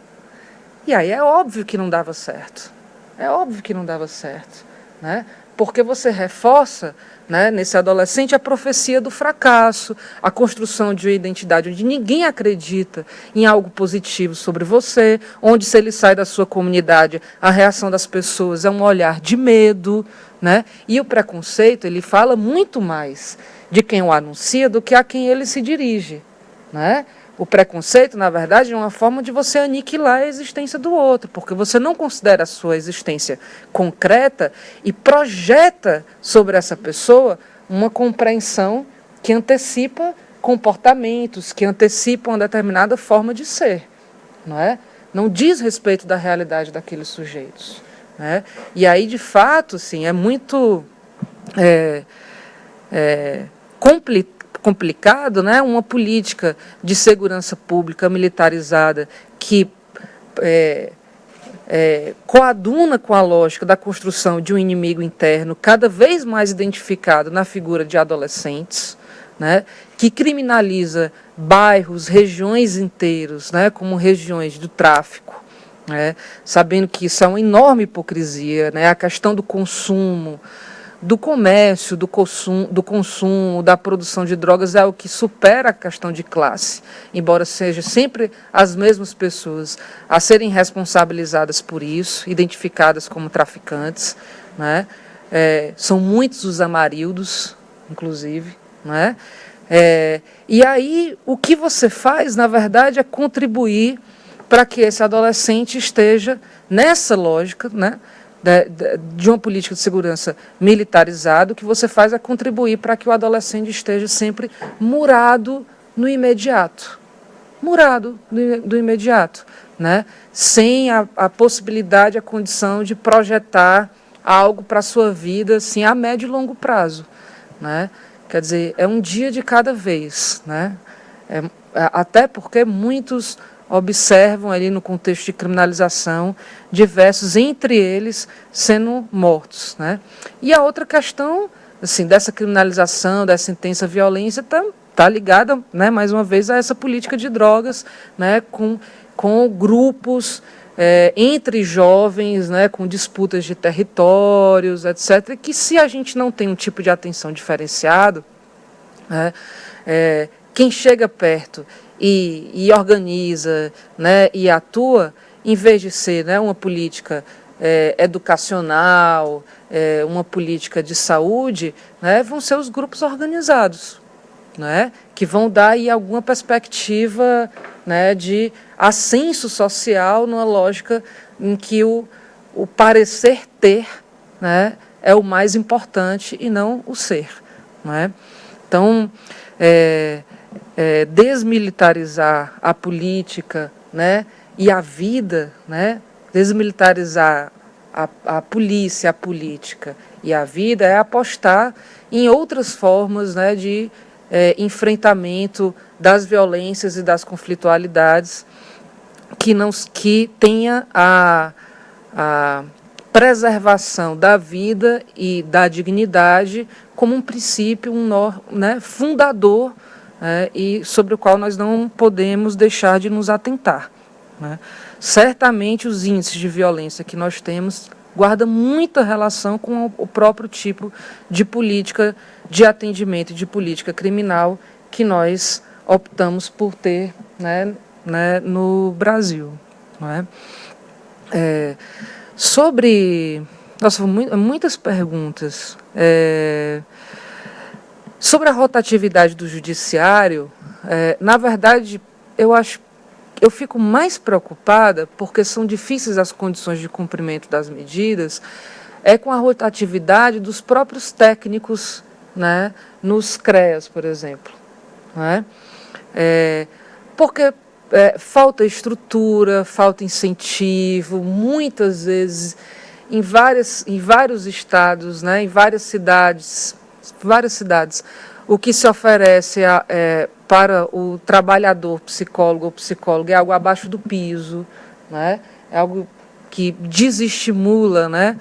B: E aí é óbvio que não dava certo. É óbvio que não dava certo, né? Porque você reforça, né, nesse adolescente a profecia do fracasso, a construção de uma identidade onde ninguém acredita em algo positivo sobre você, onde, se ele sai da sua comunidade, a reação das pessoas é um olhar de medo, né? E o preconceito, ele fala muito mais de quem o anuncia do que a quem ele se dirige, né? O preconceito, na verdade, é uma forma de você aniquilar a existência do outro, porque você não considera a sua existência concreta e projeta sobre essa pessoa uma compreensão que antecipa comportamentos, que antecipam uma determinada forma de ser, não é? Não diz respeito da realidade daqueles sujeitos, né? E aí, de fato, sim, é muito complicado, né? Uma política de segurança pública militarizada que coaduna com a lógica da construção de um inimigo interno cada vez mais identificado na figura de adolescentes, né? Que criminaliza bairros, regiões inteiros, né? Como regiões do tráfico, né? Sabendo que isso é uma enorme hipocrisia, né? A questão do consumo, do comércio, do consumo, da produção de drogas é o que supera a questão de classe, embora seja sempre as mesmas pessoas a serem responsabilizadas por isso, identificadas como traficantes, né? São muitos os amarildos, inclusive, né? E aí o que você faz, na verdade, é contribuir para que esse adolescente esteja nessa lógica, né? De uma política de segurança militarizada, o que você faz é contribuir para que o adolescente esteja sempre murado no imediato. Murado do imediato, né? Sem a possibilidade, a condição de projetar algo para a sua vida assim, a médio e longo prazo, né? Quer dizer, é um dia de cada vez, né? Até porque muitos observam ali no contexto de criminalização diversos, entre eles, sendo mortos, né? E a outra questão, assim, dessa criminalização, dessa intensa violência, está ligada, né, mais uma vez, a essa política de drogas, né, com grupos entre jovens, né, com disputas de territórios, etc., que se a gente não tem um tipo de atenção diferenciado, né, quem chega perto e organiza, né, e atua, em vez de ser, né, uma política educacional, uma política de saúde, né, vão ser os grupos organizados, né, que vão dar aí alguma perspectiva, né, de ascenso social numa lógica em que o parecer ter, né, é o mais importante e não o ser, né? Então, desmilitarizar a política, né, e a vida, né, desmilitarizar a polícia, a política e a vida é apostar em outras formas, né, de enfrentamento das violências e das conflitualidades que tenha preservação da vida e da dignidade como um princípio, né, fundador, e sobre o qual nós não podemos deixar de nos atentar, né. Certamente os índices de violência que nós temos guardam muita relação com o próprio tipo de política de atendimento e de política criminal que nós optamos por ter, né, no Brasil. Não é? Sobre... Nossa, muitas perguntas. Sobre a rotatividade do judiciário, na verdade, eu fico mais preocupada, porque são difíceis as condições de cumprimento das medidas, com a rotatividade dos próprios técnicos, né, nos CREAS, por exemplo. Não é? Porque falta estrutura, falta incentivo, muitas vezes em vários estados, né, em várias cidades, o que se oferece para o trabalhador psicólogo ou psicóloga é algo abaixo do piso, né, é algo que desestimula, né,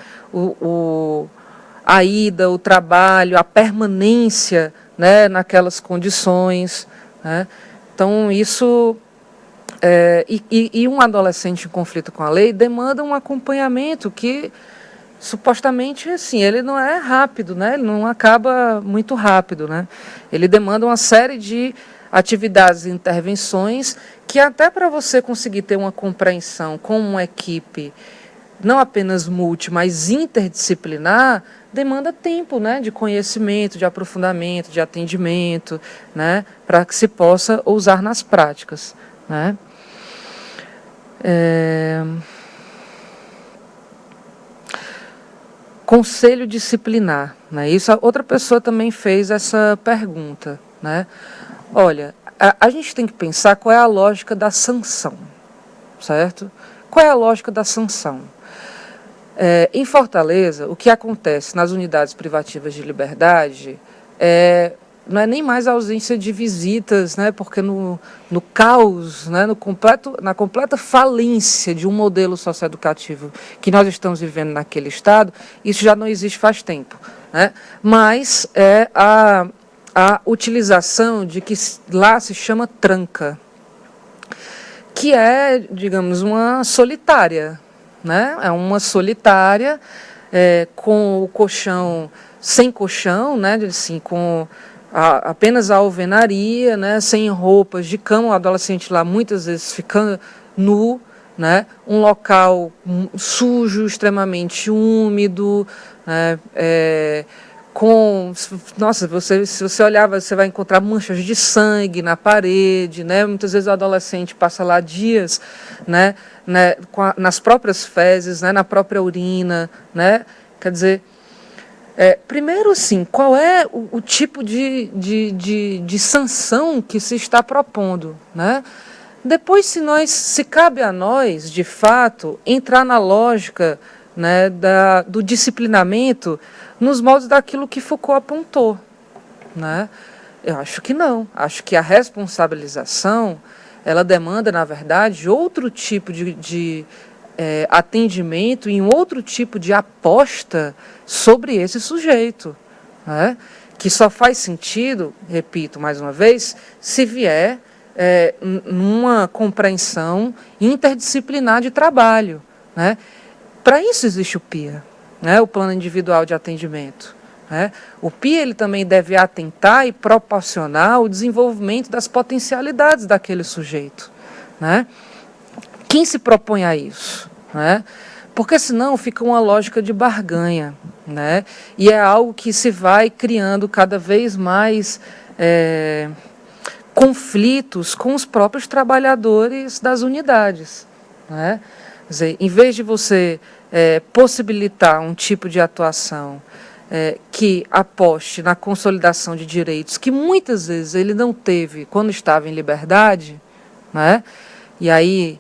B: a ida, o trabalho, a permanência, né, naquelas condições, né. Então, isso... E um adolescente em conflito com a lei demanda um acompanhamento que, supostamente, assim, ele não é rápido, né? Ele não acaba muito rápido, né? Ele demanda uma série de atividades e intervenções que, até para você conseguir ter uma compreensão com uma equipe não apenas mas interdisciplinar, demanda tempo, né, de conhecimento, de aprofundamento, de atendimento, né, para que se possa usar nas práticas, né. Conselho disciplinar, né? Isso, outra pessoa também fez essa pergunta, né? Olha, a gente tem que pensar qual é a lógica da sanção, certo? Qual é a lógica da sanção? Em Fortaleza, o que acontece nas unidades privativas de liberdade não é nem mais a ausência de visitas, né, porque no caos, né, na completa falência de um modelo socioeducativo que nós estamos vivendo naquele estado, isso já não existe faz tempo, né, mas a utilização de que lá se chama tranca, que é, digamos, uma solitária, né, é uma solitária com o colchão, sem colchão, né, assim, com apenas a alvenaria, né, sem roupas de cama, o adolescente lá muitas vezes fica nu, né, um local sujo, extremamente úmido, né, nossa, se você olhar, você vai encontrar manchas de sangue na parede, né, muitas vezes o adolescente passa lá dias, né, nas próprias fezes, né, na própria urina, né, quer dizer... primeiro, assim, qual é o tipo de sanção que se está propondo, né? Depois, se cabe a nós, de fato, entrar na lógica, né, do disciplinamento nos moldes daquilo que Foucault apontou, né? Eu acho que não. Acho que a responsabilização, ela demanda, na verdade, outro tipo de atendimento em outro tipo de aposta sobre esse sujeito, né? Que só faz sentido, repito mais uma vez, se vier numa compreensão interdisciplinar de trabalho, né? Para isso existe o PIA, né? O Plano Individual de Atendimento, né? O PIA ele também deve atentar e proporcionar o desenvolvimento das potencialidades daquele sujeito, né? Quem se propõe a isso, né? Porque senão fica uma lógica de barganha, né? E é algo que se vai criando cada vez mais conflitos com os próprios trabalhadores das unidades, né? Quer dizer, em vez de você possibilitar um tipo de atuação que aposte na consolidação de direitos que muitas vezes ele não teve quando estava em liberdade, né? E aí,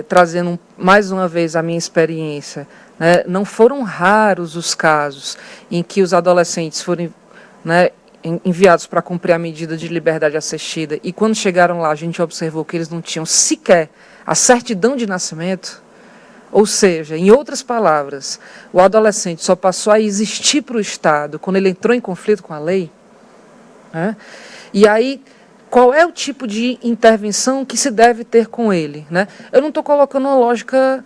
B: trazendo mais uma vez a minha experiência, né, não foram raros os casos em que os adolescentes foram, né, enviados para cumprir a medida de liberdade assistida e quando chegaram lá a gente observou que eles não tinham sequer a certidão de nascimento, Ou seja, em outras palavras, o adolescente só passou a existir para o Estado quando ele entrou em conflito com a lei, né? E aí, qual é o tipo de intervenção que se deve ter com ele, né? Eu não estou colocando uma lógica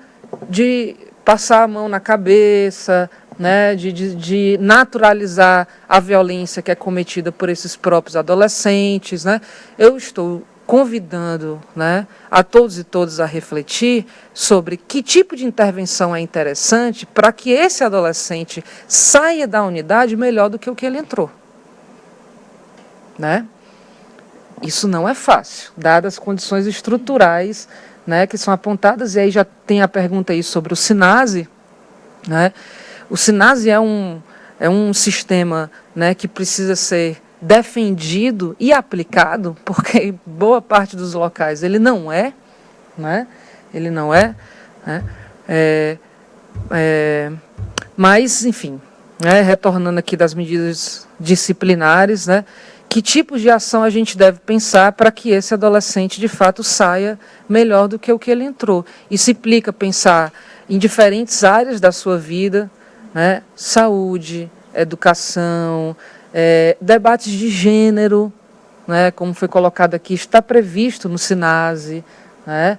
B: de passar a mão na cabeça, né, de naturalizar a violência que é cometida por esses próprios adolescentes, né? Eu estou convidando, né, a todos e todas a refletir sobre que tipo de intervenção é interessante para que esse adolescente saia da unidade melhor do que o que ele entrou, né? Isso não é fácil, dadas as condições estruturais, né, que são apontadas, e aí já tem a pergunta aí sobre o SINASE, né? O SINASE é um sistema, né, que precisa ser defendido e aplicado, porque em boa parte dos locais ele não é, né? Ele não é, né? Mas, enfim, né, retornando aqui das medidas disciplinares, né, que tipos de ação a gente deve pensar para que esse adolescente, de fato, saia melhor do que o que ele entrou? Isso implica pensar em diferentes áreas da sua vida, né? Saúde, educação, debates de gênero, né? Como foi colocado aqui, está previsto no SINASE, né?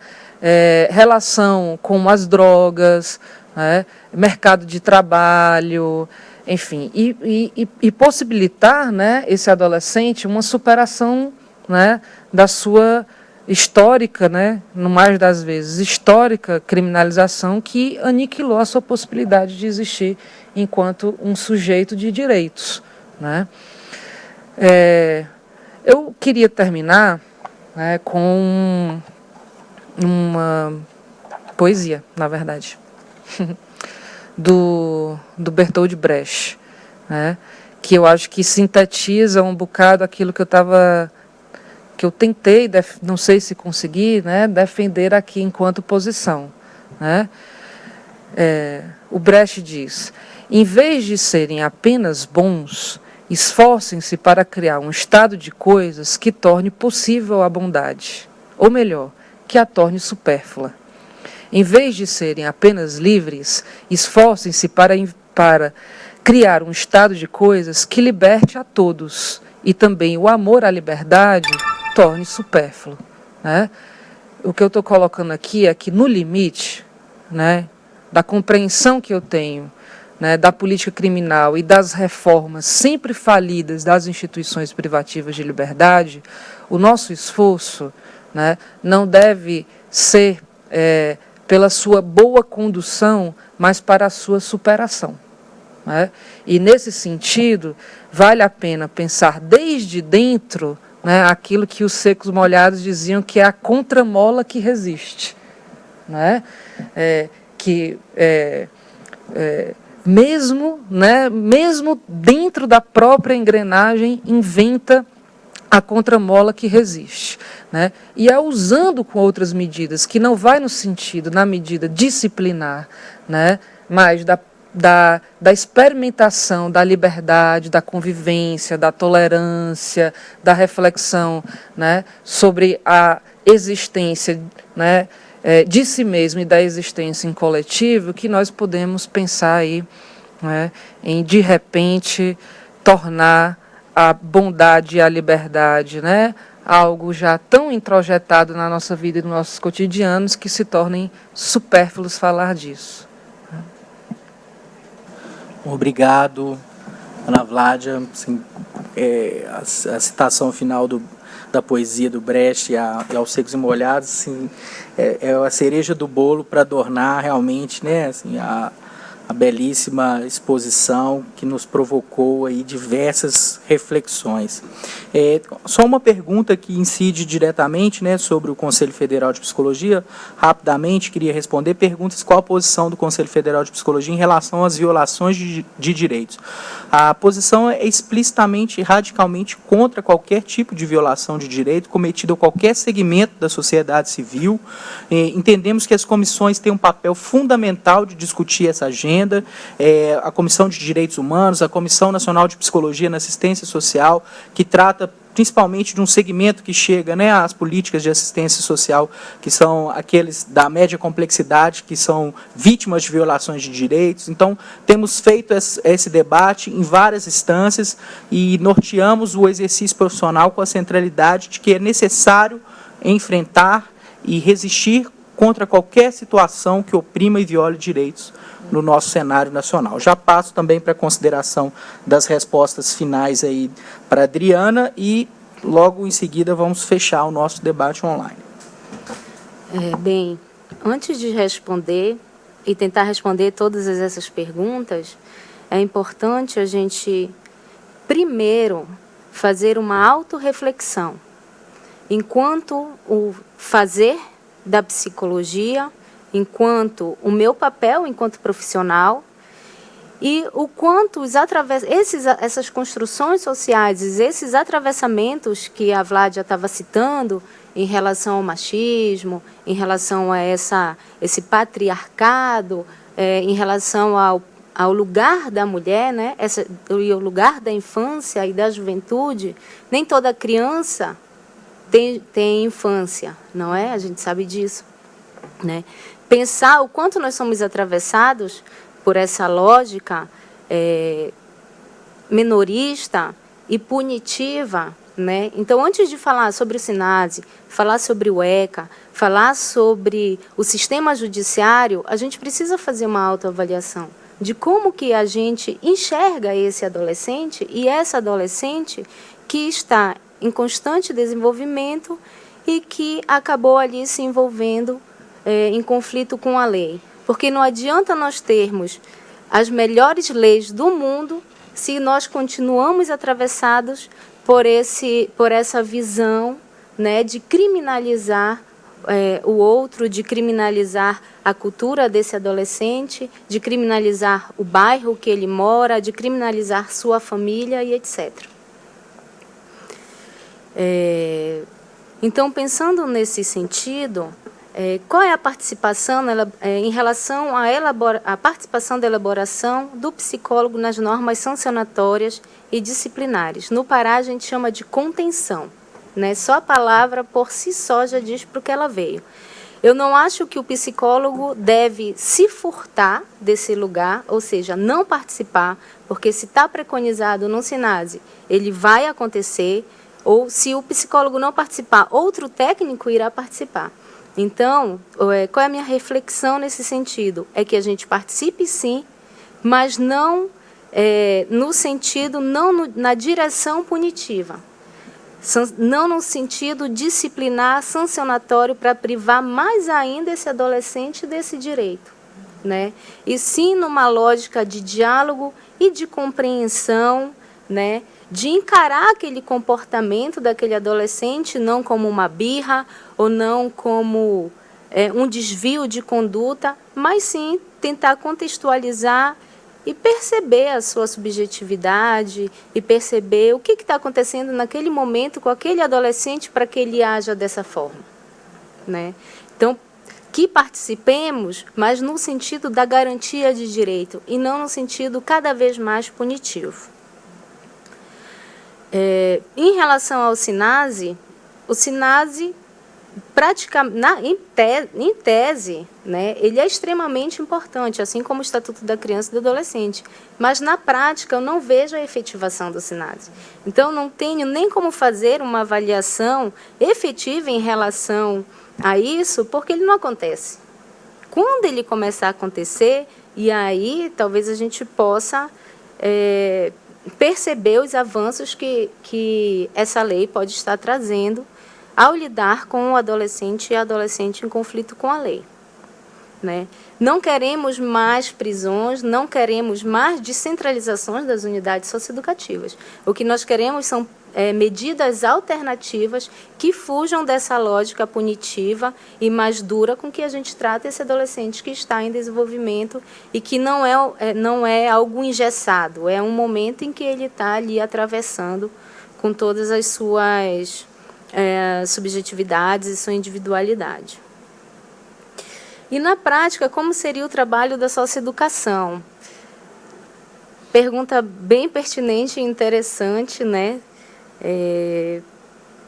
B: Relação com as drogas, né? Mercado de trabalho, enfim, e possibilitar, né, esse adolescente uma superação, né, da sua histórica, né, no mais das vezes, histórica criminalização que aniquilou a sua possibilidade de existir enquanto um sujeito de direitos, né? Eu queria terminar, né, com uma poesia, na verdade, do Bertold Brecht, né, que eu acho que sintetiza um bocado aquilo que eu tentei, não sei se consegui, né, defender aqui enquanto posição, né? O Brecht diz: em vez de serem apenas bons, esforcem-se para criar um estado de coisas que torne possível a bondade, ou melhor, que a torne supérflua. Em vez de serem apenas livres, esforcem-se para criar um estado de coisas que liberte a todos e também o amor à liberdade torne supérfluo, né? O que eu estou colocando aqui é que, no limite, né, da compreensão que eu tenho, né, da política criminal e das reformas sempre falidas das instituições privativas de liberdade, o nosso esforço, né, não deve ser pela sua boa condução, mas para a sua superação, né? E, nesse sentido, vale a pena pensar desde dentro, né, aquilo que os secos molhados diziam que é a contramola que resiste, né? Mesmo dentro da própria engrenagem, inventa a contramola que resiste, né? E é usando com outras medidas, que não vai no sentido, na medida disciplinar, né, mas da experimentação, da liberdade, da convivência, da tolerância, da reflexão, né, sobre a existência, né, de si mesmo e da existência em coletivo, que nós podemos pensar aí, né, em, de repente, tornar a bondade e a liberdade, né, algo já tão introjetado na nossa vida e nos nossos cotidianos que se tornem supérfluos falar disso.
A: Obrigado, Ana Vládia. Assim, a citação final da poesia do Brecht e aos Secos e Molhados, assim, é a cereja do bolo para adornar realmente, né, assim, a belíssima exposição que nos provocou aí diversas reflexões. Só uma pergunta que incide diretamente, né, sobre o Conselho Federal de Psicologia. Rapidamente, queria responder. Perguntas: qual a posição do Conselho Federal de Psicologia em relação às violações de direitos? A posição é explicitamente e radicalmente contra qualquer tipo de violação de direito cometido a qualquer segmento da sociedade civil. Entendemos que as comissões têm um papel fundamental de discutir essa agenda. A Comissão de Direitos Humanos, a Comissão Nacional de Psicologia na Assistência Social, que trata principalmente de um segmento que chega, né, às políticas de assistência social, que são aqueles da média complexidade, que são vítimas de violações de direitos. Então, temos feito esse debate em várias instâncias e norteamos o exercício profissional com a centralidade de que é necessário enfrentar e resistir contra qualquer situação que oprima e viole direitos no nosso cenário nacional. Já passo também para a consideração das respostas finais aí para a Adriana e logo em seguida vamos fechar o nosso debate online.
C: Bem, antes de responder e tentar responder todas essas perguntas, é importante a gente, primeiro, fazer uma autorreflexão. Enquanto o fazer da psicologia, enquanto o meu papel enquanto profissional e o quanto essas construções sociais, esses atravessamentos que a Vládia estava citando em relação ao machismo, em relação a esse patriarcado, em relação ao lugar da mulher, né, e o lugar da infância e da juventude. Nem toda criança tem infância, não é? A gente sabe disso, né? Pensar o quanto nós somos atravessados por essa lógica minorista e punitiva, né? Então, antes de falar sobre o SINASE, falar sobre o ECA, falar sobre o sistema judiciário, a gente precisa fazer uma autoavaliação de como que a gente enxerga esse adolescente e essa adolescente que está em constante desenvolvimento e que acabou ali se envolvendo em conflito com a lei. Porque não adianta nós termos as melhores leis do mundo se nós continuamos atravessados por essa visão, né, de criminalizar o outro, de criminalizar a cultura desse adolescente, de criminalizar o bairro que ele mora, de criminalizar sua família e etc. Então, pensando nesse sentido, qual é a participação em relação à participação da elaboração do psicólogo nas normas sancionatórias e disciplinares? No Pará, a gente chama de contenção, né? Só a palavra por si só já diz para o que ela veio. Eu não acho que o psicólogo deve se furtar desse lugar, ou seja, não participar, porque se está preconizado no SINASE, ele vai acontecer, ou se o psicólogo não participar, outro técnico irá participar. Então, qual é a minha reflexão nesse sentido? É que a gente participe sim, mas não no sentido, na direção punitiva. Não no sentido disciplinar, sancionatório, para privar mais ainda esse adolescente desse direito, né? E sim numa lógica de diálogo e de compreensão, né? De encarar aquele comportamento daquele adolescente não como uma birra ou não como um desvio de conduta, mas sim tentar contextualizar e perceber a sua subjetividade e perceber o que está acontecendo naquele momento com aquele adolescente para que ele haja dessa forma, né? Então, que participemos, mas no sentido da garantia de direito e não no sentido cada vez mais punitivo. Em relação ao SINASE, o SINASE, em tese, né, ele é extremamente importante, assim como o Estatuto da Criança e do Adolescente. Mas, na prática, eu não vejo a efetivação do SINASE. Então, não tenho nem como fazer uma avaliação efetiva em relação a isso, porque ele não acontece. Quando ele começar a acontecer, e aí talvez a gente possa perceber os avanços que essa lei pode estar trazendo ao lidar com o adolescente e a adolescente em conflito com a lei, né? Não queremos mais prisões, não queremos mais descentralizações das unidades socioeducativas. O que nós queremos são medidas alternativas que fujam dessa lógica punitiva e mais dura com que a gente trata esse adolescente que está em desenvolvimento e que não é algo engessado, é um momento em que ele está ali atravessando com todas as suas subjetividades e sua individualidade. E, na prática, como seria o trabalho da socioeducação? Pergunta bem pertinente e interessante, né?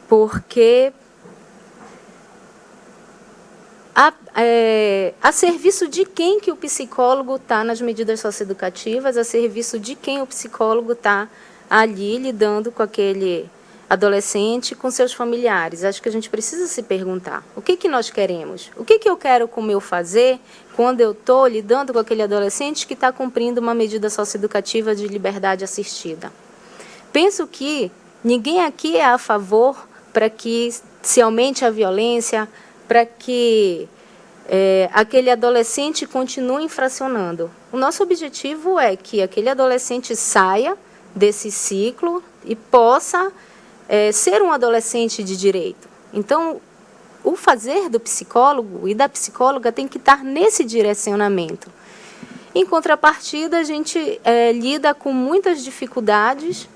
C: porque a serviço de quem que o psicólogo está nas medidas socioeducativas, a serviço de quem o psicólogo está ali lidando com aquele adolescente, com seus familiares. Acho que a gente precisa se perguntar, o que que nós queremos? O que que eu quero com o meu fazer quando eu estou lidando com aquele adolescente que está cumprindo uma medida socioeducativa de liberdade assistida? Penso que ninguém aqui é a favor para que se aumente a violência, para que aquele adolescente continue infracionando. O nosso objetivo é que aquele adolescente saia desse ciclo e possa ser um adolescente de direito. Então, o fazer do psicólogo e da psicóloga tem que estar nesse direcionamento. Em contrapartida, a gente lida com muitas dificuldades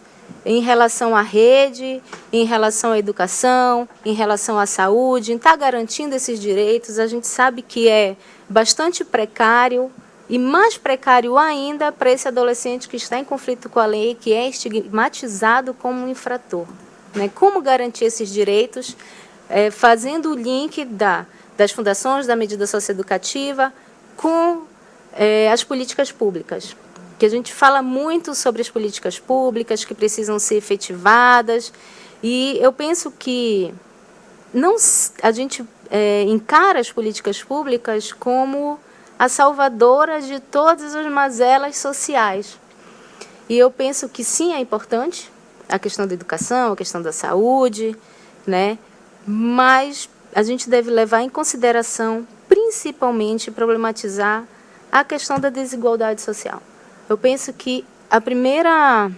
C: em relação à rede, em relação à educação, em relação à saúde, em estar garantindo esses direitos. A gente sabe que é bastante precário e mais precário ainda para esse adolescente que está em conflito com a lei, que é estigmatizado como um infrator. Né? Como garantir esses direitos? Fazendo o link das fundações da medida socioeducativa com as políticas públicas. Que a gente fala muito sobre as políticas públicas que precisam ser efetivadas, e eu penso que a gente encara as políticas públicas como a salvadora de todas as mazelas sociais. E eu penso que sim, é importante a questão da educação, a questão da saúde, né? Mas a gente deve levar em consideração, principalmente, problematizar a questão da desigualdade social. Eu penso que a primeira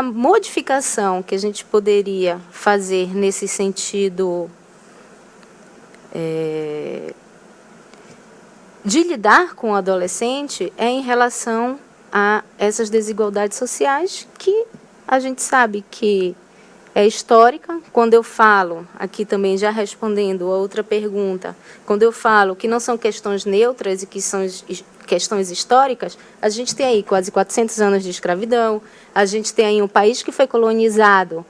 C: modificação que a gente poderia fazer nesse sentido de lidar com o adolescente é em relação a essas desigualdades sociais, que a gente sabe que é histórica. Quando eu falo, aqui também já respondendo a outra pergunta, quando eu falo que não são questões neutras e que são questões históricas, a gente tem aí quase 400 anos de escravidão, a gente tem aí um país que foi colonizado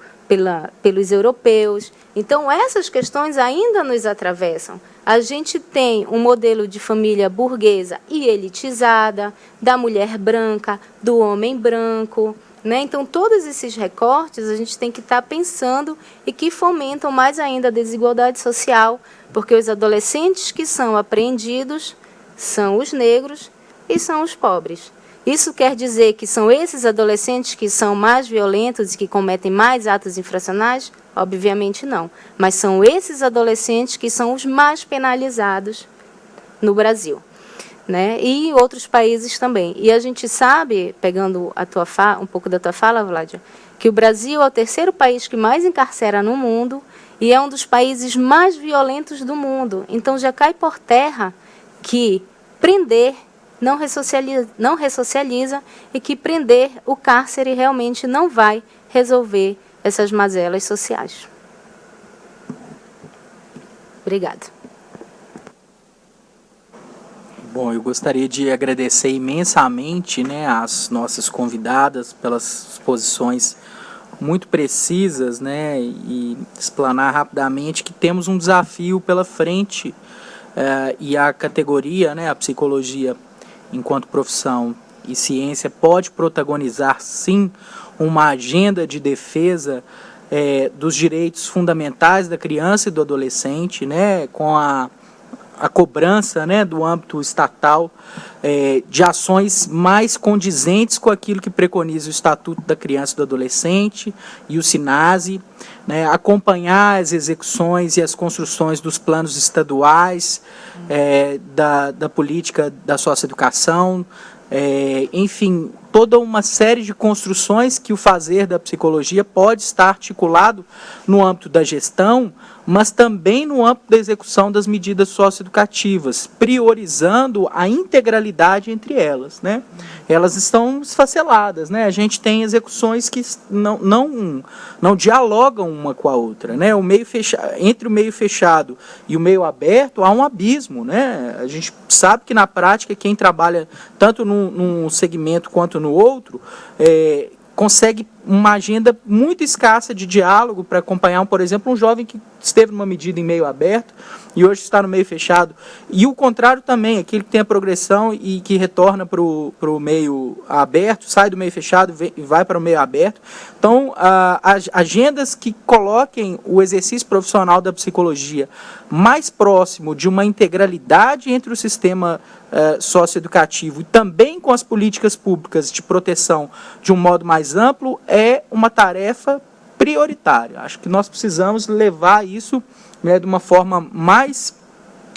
C: pelos europeus. Então, essas questões ainda nos atravessam. A gente tem um modelo de família burguesa e elitizada, da mulher branca, do homem branco, né? Então, todos esses recortes a gente tem que estar pensando e que fomentam mais ainda a desigualdade social, porque os adolescentes que são apreendidos são os negros e são os pobres. Isso quer dizer que são esses adolescentes que são mais violentos e que cometem mais atos infracionais? Obviamente não. Mas são esses adolescentes que são os mais penalizados no Brasil, né? E em outros países também. E a gente sabe, pegando um pouco da tua fala, Vládia, que o Brasil é o terceiro país que mais encarcera no mundo e é um dos países mais violentos do mundo. Então já cai por terra que prender não ressocializa e que prender o cárcere realmente não vai resolver essas mazelas sociais. Obrigada.
A: Bom, eu gostaria de agradecer imensamente, né, as nossas convidadas pelas exposições muito precisas, né, e explanar rapidamente que temos um desafio pela frente, e a categoria, né, a psicologia enquanto profissão e ciência pode protagonizar sim uma agenda de defesa dos direitos fundamentais da criança e do adolescente, né, com a cobrança, né, do âmbito estatal de ações mais condizentes com aquilo que preconiza o Estatuto da Criança e do Adolescente e o SINASE, né, acompanhar as execuções e as construções dos planos estaduais, da política da socioeducação, enfim, toda uma série de construções que o fazer da psicologia pode estar articulado no âmbito da gestão, mas também no âmbito da execução das medidas socioeducativas, priorizando a integralidade entre elas, né? Elas estão esfaceladas, né? A gente tem execuções que não dialogam uma com a outra, né? Entre o meio fechado e o meio aberto há um abismo, né? A gente sabe que na prática quem trabalha tanto num segmento quanto no outro consegue uma agenda muito escassa de diálogo para acompanhar, por exemplo, um jovem que esteve numa medida em meio aberto e hoje está no meio fechado. E o contrário também, aquele que tem a progressão e que retorna para o meio aberto, sai do meio fechado e vai para o meio aberto. Então, agendas que coloquem o exercício profissional da psicologia mais próximo de uma integralidade entre o sistema socioeducativo e também com as políticas públicas de proteção de um modo mais amplo, é uma tarefa prioritária. Acho que nós precisamos levar isso, né, de uma forma mais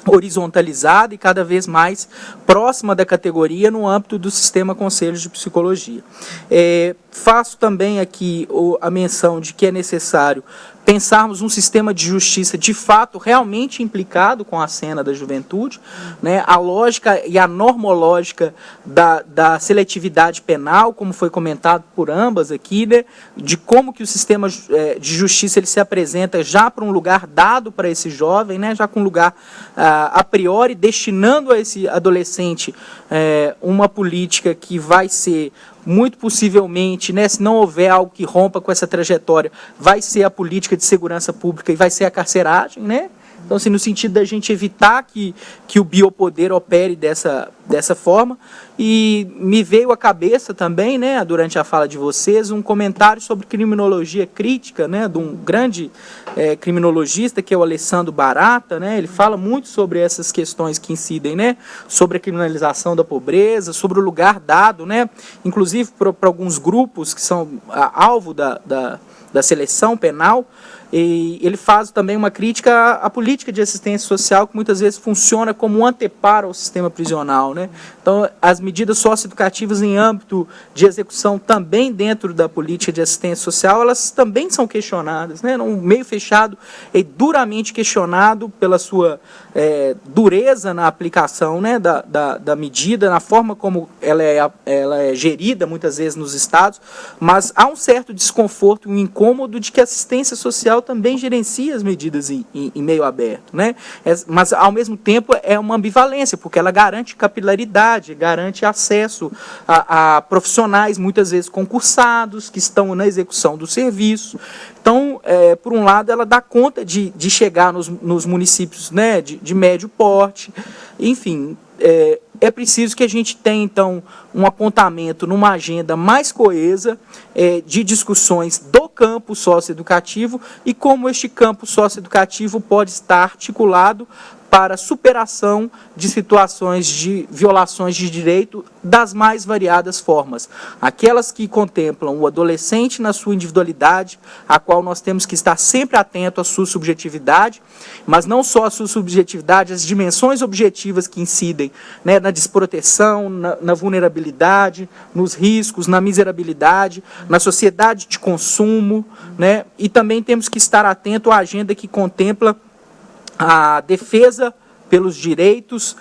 A: horizontalizada e cada vez mais próxima da categoria no âmbito do sistema Conselhos de Psicologia. Faço também aqui a menção de que é necessário pensarmos um sistema de justiça de fato realmente implicado com a cena da juventude, né, a lógica e a normológica da seletividade penal, como foi comentado por ambas aqui, né, de como que o sistema de justiça ele se apresenta já para um lugar dado para esse jovem, né, já com um lugar a priori destinando a esse adolescente uma política que vai ser muito possivelmente, né, se não houver algo que rompa com essa trajetória, vai ser a política de segurança pública e vai ser a carceragem, né? Então, assim, no sentido da gente evitar que o biopoder opere dessa forma. E me veio à cabeça também, né, durante a fala de vocês, um comentário sobre criminologia crítica, né, de um grande criminologista, que é o Alessandro Barata, né, ele fala muito sobre essas questões que incidem, né, sobre a criminalização da pobreza, sobre o lugar dado, né, inclusive para alguns grupos que são alvo da seleção penal. E ele faz também uma crítica à política de assistência social, que muitas vezes funciona como um anteparo ao sistema prisional, né? Então, as medidas socioeducativas em âmbito de execução também dentro da política de assistência social, elas também são questionadas, né? Um meio fechado é duramente questionado pela sua dureza na aplicação, né, da medida, na forma como ela é gerida, muitas vezes, nos estados, mas há um certo desconforto, um incômodo de que a assistência social também gerencia as medidas em meio aberto, né? Mas, ao mesmo tempo, é uma ambivalência, porque ela garante capilaridade, garante acesso a profissionais, muitas vezes concursados, que estão na execução do serviço. Então, por um lado, ela dá conta de chegar nos municípios, né, de médio porte, enfim. É preciso que a gente tenha, então, um apontamento numa agenda mais coesa de discussões do campo socioeducativo e como este campo socioeducativo pode estar articulado para a superação de situações de violações de direito das mais variadas formas. Aquelas que contemplam o adolescente na sua individualidade, a qual nós temos que estar sempre atento à sua subjetividade, mas não só à sua subjetividade, as dimensões objetivas que incidem, né, na desproteção, na vulnerabilidade, nos riscos, na miserabilidade, na sociedade de consumo, né, e também temos que estar atento à agenda que contempla a defesa pelos direitos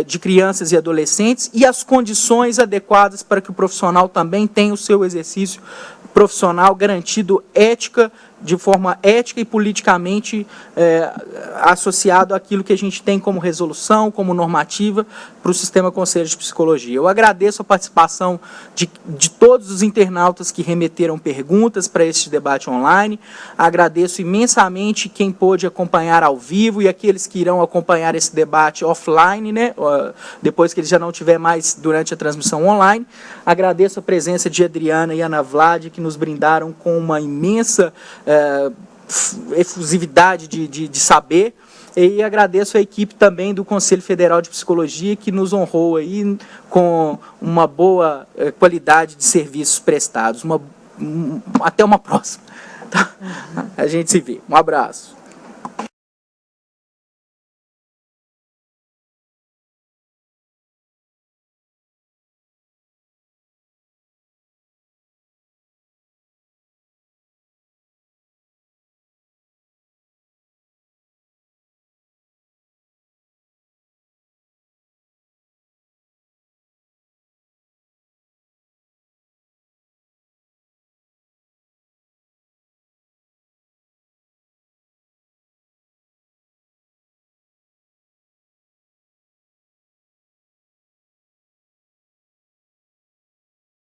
A: de crianças e adolescentes e as condições adequadas para que o profissional também tenha o seu exercício profissional garantido de forma ética e politicamente associado àquilo que a gente tem como resolução, como normativa para o sistema Conselho de Psicologia. Eu agradeço a participação de todos os internautas que remeteram perguntas para este debate online, agradeço imensamente quem pôde acompanhar ao vivo e aqueles que irão acompanhar esse debate offline, né, depois que ele já não tiver mais durante a transmissão online. Agradeço a presença de Adriana e Ana Vlad, que nos brindaram com uma imensa efusividade de saber, e agradeço a equipe também do Conselho Federal de Psicologia, que nos honrou aí com uma boa qualidade de serviços prestados. Até uma próxima. Tá? A gente se vê. Um abraço.